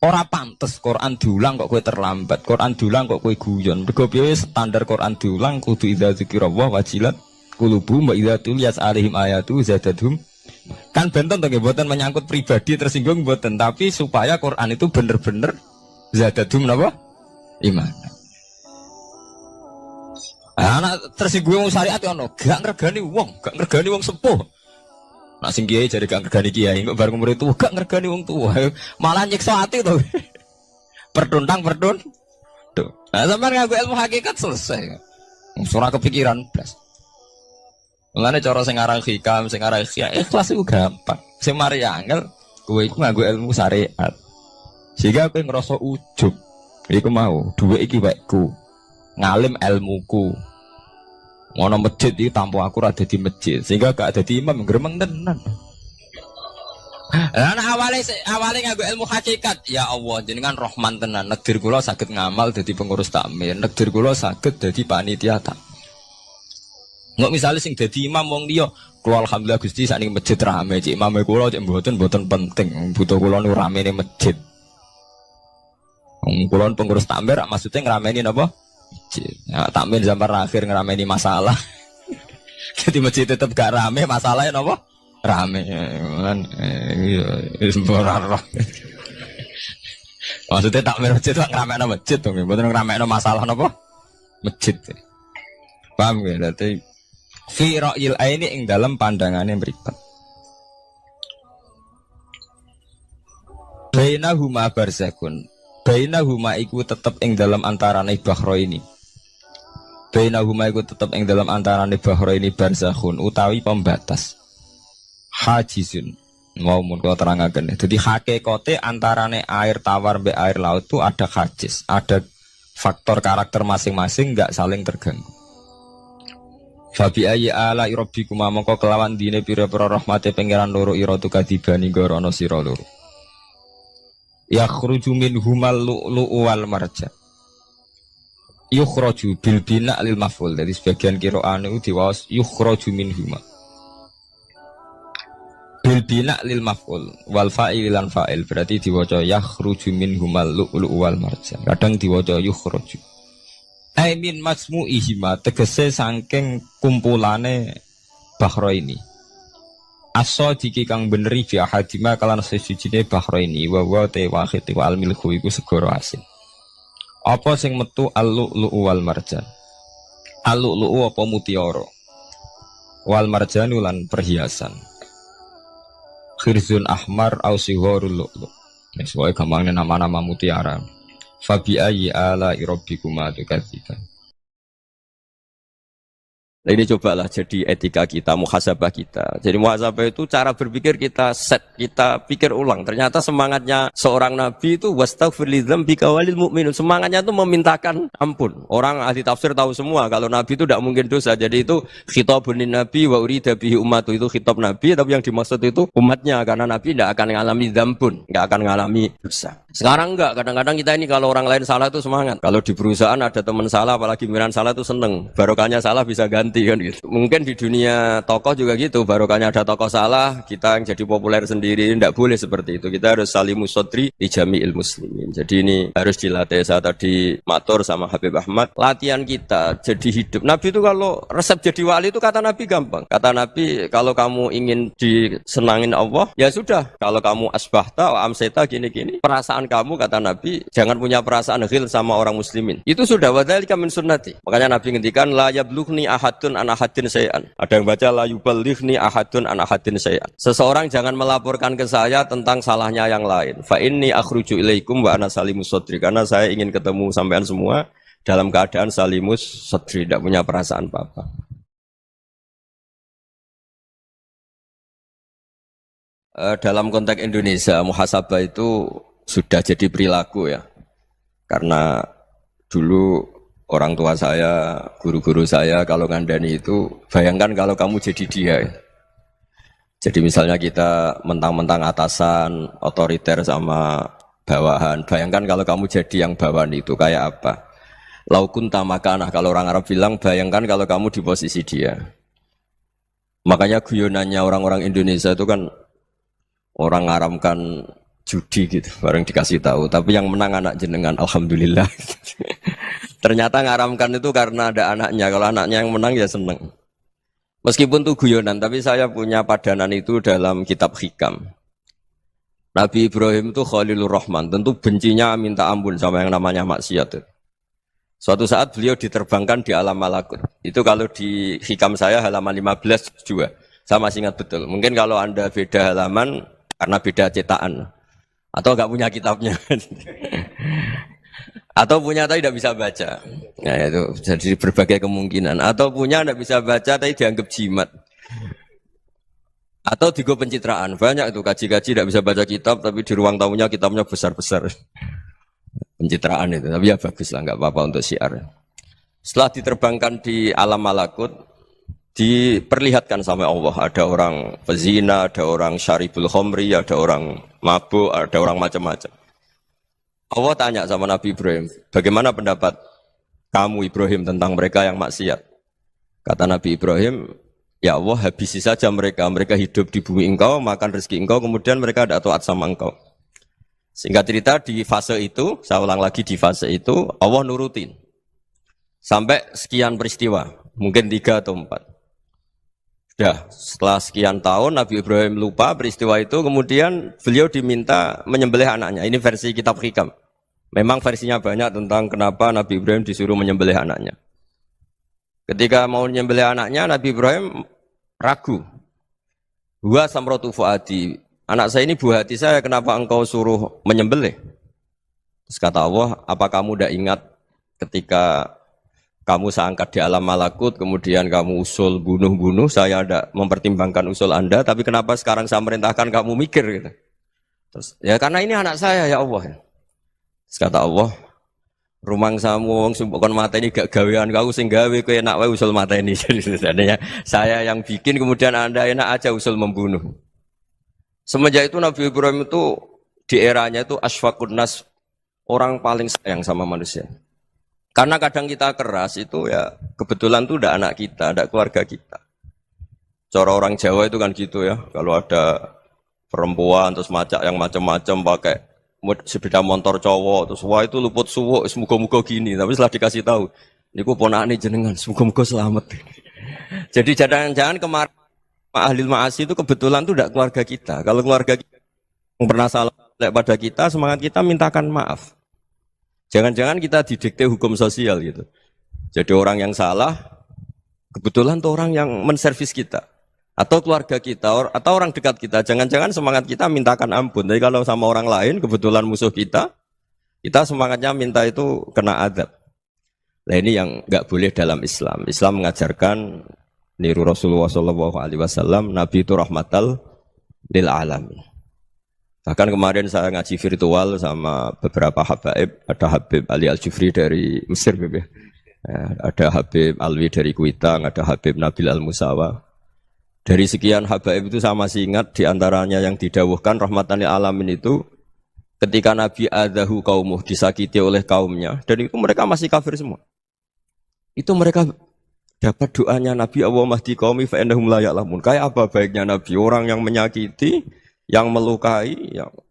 Ora pantes Quran diulang kok kowe terlambat, Quran diulang kok kowe guyon. Mergo piye standar Quran diulang kudu idza dzikrullah wajilat qulubuhum wa idza tuliyat alaihim ayatu zadatuhum. Kan benten to nggih mboten menyangkut pribadi tersinggung mboten, tapi supaya Quran itu bener-bener zadadum napa? Iman. Anak tersinggung syariat ono, gak ngregani wong sepuh. Nak sing kiai jare gak ngregani kiai, kok bareng umur itu gak ngregani wong tua. Malah nyiksa ati to. Pertuntang. Tuh. Nah, sampeyan nganggo ilmu hakikat selesai. Ora kepikiran blas. Mulane cara sing aran hikam, sing aran ikhlas iku gampang. Sing mari angel kowe iku nganggo ilmu syariat. Sehingga aku ngerasa ujub. Iku mau, duwe iki wekku. Ngalim ilmuku. Ngono masjid iki tanpa aku ora dadi masjid. Sehingga gak dadi imam gremeng tenan. Lah awale nganggo ilmu hakikat. Ya Allah, jenengan Rahman tenan. Negdir kula saged ngamal dadi pengurus takmir. Negdir kula saged dadi panitia tak. Nggak misalnya sing dadi imam wong liya. Kula alhamdulillah Gusti sakniki masjid rame. Cik imame kula cek mboten penting. Butuh kula nu ramene masjid. Kulon pengurus takmir maksudnya ngerameni apa? Ya, takmir zaman akhir ngerameni masalah. Jadi masjid tetap gak rame, masalahnya apa? Rame. Maksudnya takmir masjid itu ngerameni masjid dong, bukan ngerameni masalah apa? Masjid. Paham ya? Berarti fi ra'yil aini ing dalam pandangannya mripat. Bainahuma barzakun. Bainahuma iku tetep ing dalam antarane bahro ini. Bainahuma iku tetep ing dalam antarane bahro ini barzakhun utawi pembatas. Hajizun. Mau mun kula terangaken. Jadi hakikate antarane air tawar mbek air laut itu ada hajiz, ada faktor karakter masing-masing nggak saling terganggu. Fabi ayyi ala rabbikuma mongko kelawan dine pira-pira rahmate pangeran loro ira tu kadibani gorono sira loro. Yakhruju minhumal lu'lu'u wal marjan. Yukhraju bil bina lil maf'ul. Jadi sebagian qira'ane diwaos yukhraju minhuma. Bil bina lil maf'ul wal fa'il lan fa'il berarti diwaca yakhruju minhumal lu'lu'u wal marjan. Kadang diwaca yukhraju. Ai min majmu'ihima tegese saking kumpulane bahro ini. Aso diki kang beneri fi ahadima kalan sesujine bahro ini wa wa te wahid wa al milku iku segoro asin. Apa sing metu al-lu'lu'u wal marjan? Al-lu'lu'u apa mutiara? Wal marjanu lan perhiasan. Khirzun ahmar au sigharul lu'lu'. Wis wae gampangnya nama-nama mutiara. Fabi ayyi ala rabbikuma tukadziban. Nah, ini cobalah jadi etika kita, muhasabah kita. Jadi muhasabah itu cara berpikir kita set, kita pikir ulang. Ternyata semangatnya seorang nabi itu wastaghfir lidzambika walil mu'minun. Semangatnya itu memintakan ampun. Orang ahli tafsir tahu semua kalau nabi itu tidak mungkin dosa. Jadi itu khitabun nabi wa urida bihi ummatu, itu khitab nabi, tapi yang dimaksud itu umatnya, karena nabi tidak akan mengalami dzambun, tidak akan mengalami dosa. Sekarang enggak, kadang-kadang kita ini kalau orang lain salah itu semangat. Kalau di perusahaan ada teman salah, apalagi miran salah itu seneng. Barokahnya salah bisa ganti kan gitu. Mungkin di dunia tokoh juga gitu, barokahnya ada tokoh salah, kita yang jadi populer sendiri. Tidak boleh seperti itu. Kita harus salimus sodri di jami'il muslimin. Jadi ini harus dilatih. Saya tadi matur sama Habib Ahmad, latihan kita jadi hidup. Nabi itu kalau resep jadi wali itu kata Nabi gampang. Kata Nabi, kalau kamu ingin disenangin Allah, ya sudah. Kalau kamu asbahta wa amseta gini-gini, perasaan kamu, kata Nabi, jangan punya perasaan ghil sama orang muslimin. Itu sudah wadzalika min sunnati. Makanya Nabi ngendikan la yablughni ahadun an ahadin syai'an. Ada yang baca la yuballighni ahadun an ahadin syai'an. Seseorang jangan melaporkan ke saya tentang salahnya yang lain. Fa inni akhruju ilaikum wa ana salimus sadri. Karena saya ingin ketemu sampean semua dalam keadaan salimus sadri, tidak punya perasaan apa-apa. Dalam konteks Indonesia, muhasabah itu sudah jadi perilaku ya, karena dulu orang tua saya, guru-guru saya kalau ngandani itu, bayangkan kalau kamu jadi dia ya. Jadi misalnya kita mentang-mentang atasan, otoriter sama bawahan, bayangkan kalau kamu jadi yang bawahan itu kayak apa. Laukun tamakanah, kalau orang Arab bilang, bayangkan kalau kamu di posisi dia. Makanya guyonannya orang-orang Indonesia itu kan orang ngaramkan judi gitu, bareng dikasih tahu. Tapi yang menang anak jenengan, alhamdulillah. Ternyata ngaramkan itu karena ada anaknya. Kalau anaknya yang menang ya seneng. Meskipun itu guyonan, tapi saya punya padanan itu dalam kitab Hikam. Nabi Ibrahim itu Khalilur Rahman, tentu bencinya minta ampun sama yang namanya maksiat. Suatu saat beliau diterbangkan di alam malakut. Itu kalau di Hikam saya halaman 15 juga. Saya masih ingat betul. Mungkin kalau Anda beda halaman karena beda cetakan. Atau enggak punya kitabnya. Atau punya tapi tidak bisa baca. Nah itu jadi berbagai kemungkinan. Atau punya tidak bisa baca tapi dianggap jimat. Atau digo pencitraan. Banyak itu kaji-kaji tidak bisa baca kitab tapi di ruang tamunya kitabnya besar-besar. Pencitraan itu. Tapi ya bagus lah, enggak apa-apa untuk syiar. Setelah diterbangkan di alam malakut, diperlihatkan sama Allah, ada orang pezina, ada orang syaribul khomri, ada orang mabuk, ada orang macam-macam. Allah tanya sama Nabi Ibrahim, bagaimana pendapat kamu Ibrahim tentang mereka yang maksiat? Kata Nabi Ibrahim, ya Allah habisi saja mereka, mereka hidup di bumi engkau, makan rezeki engkau, kemudian mereka tidak taat sama engkau. Singkat cerita di fase itu, saya ulang lagi di fase itu, Allah nurutin. Sampai sekian peristiwa, mungkin 3 atau 4. Sudah, setelah sekian tahun Nabi Ibrahim lupa peristiwa itu, kemudian beliau diminta menyembelih anaknya. Ini versi kitab Hikam. Memang versinya banyak tentang kenapa Nabi Ibrahim disuruh menyembelih anaknya. Ketika mau menyembelih anaknya, Nabi Ibrahim ragu. Huwa samratu fuadi. Anak saya ini buah hati saya, kenapa engkau suruh menyembelih? Terus kata Allah, apa kamu tidak ingat ketika kamu saya angkat di alam malakut, kemudian kamu usul bunuh-bunuh, saya ada mempertimbangkan usul Anda, tapi kenapa sekarang saya merintahkan kamu mikir gitu. Terus, ya karena ini anak saya ya Allah. Terus kata Allah, rumang samu wong sumpah kon mateni gak gawean kau sing gawe kowe enak wae usul mateni. Jadi sebenarnya saya yang bikin kemudian Anda enak aja usul membunuh. Semenjak itu Nabi Ibrahim itu di eranya itu asfaqun nas, orang paling sayang sama manusia. Karena kadang kita keras itu ya kebetulan tuh udah anak kita, ada keluarga kita. Cara orang Jawa itu kan gitu ya, kalau ada perempuan terus macak yang macam-macam pakai sepeda motor cowok terus wah itu luput suwuk semoga-moga gini, tapi setelah dikasih tahu niku ponakane jenengan semoga-moga selamat. Jadi jangan-jangan kemarin ahli ma'asi itu kebetulan tuh tidak keluarga kita. Kalau keluarga kita yang pernah salah pada kita, semangat kita mintakan maaf. Jangan-jangan kita didikte hukum sosial gitu. Jadi orang yang salah kebetulan tuh orang yang menservis kita. Atau keluarga kita, atau orang dekat kita, jangan-jangan semangat kita mintakan ampun. Tapi kalau sama orang lain, kebetulan musuh kita semangatnya minta itu kena adab. Nah ini yang nggak boleh dalam Islam. Islam mengajarkan niru Rasulullah SAW, Nabi itu rahmatal lil alamin. Bahkan kemarin saya ngaji virtual sama beberapa habaib, ada Habib Ali Al-Jufri dari Mesir, ada Habib Alwi dari Kuitang, ada Habib Nabil Al-Musawa. Dari sekian habaib itu saya masih ingat diantaranya yang didawuhkan rahmatan lil alamin itu ketika Nabi adahu kaumuh disakiti oleh kaumnya dan itu mereka masih kafir semua. Itu mereka dapat doanya Nabi Allahumma hdi qaumi fa innahum la ya'lamun. Kayak apa baiknya Nabi, orang yang menyakiti, yang melukai,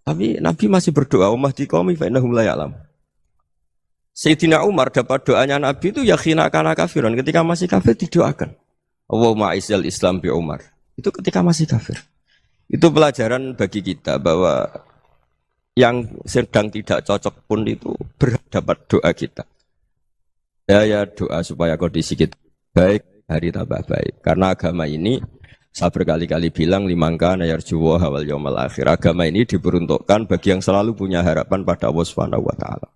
tapi Nabi masih berdoa Allahumma hdi qaumi fa innahum la ya'lamun. Sayyidina Umar dapat doanya Nabi itu yakhina kana kafiran, ketika masih kafir didoakan. Allahumma aizzal Islam bi Umar. Itu ketika masih kafir. Itu pelajaran bagi kita bahwa yang sedang tidak cocok pun itu berdapat doa kita. Ya doa supaya kondisi kita baik, hari tambah baik. Karena agama ini saya berkali-kali bilang limangka yarjuwa wal yaumal akhir. Agama ini diperuntukkan bagi yang selalu punya harapan pada Allah Subhanahu wa taala.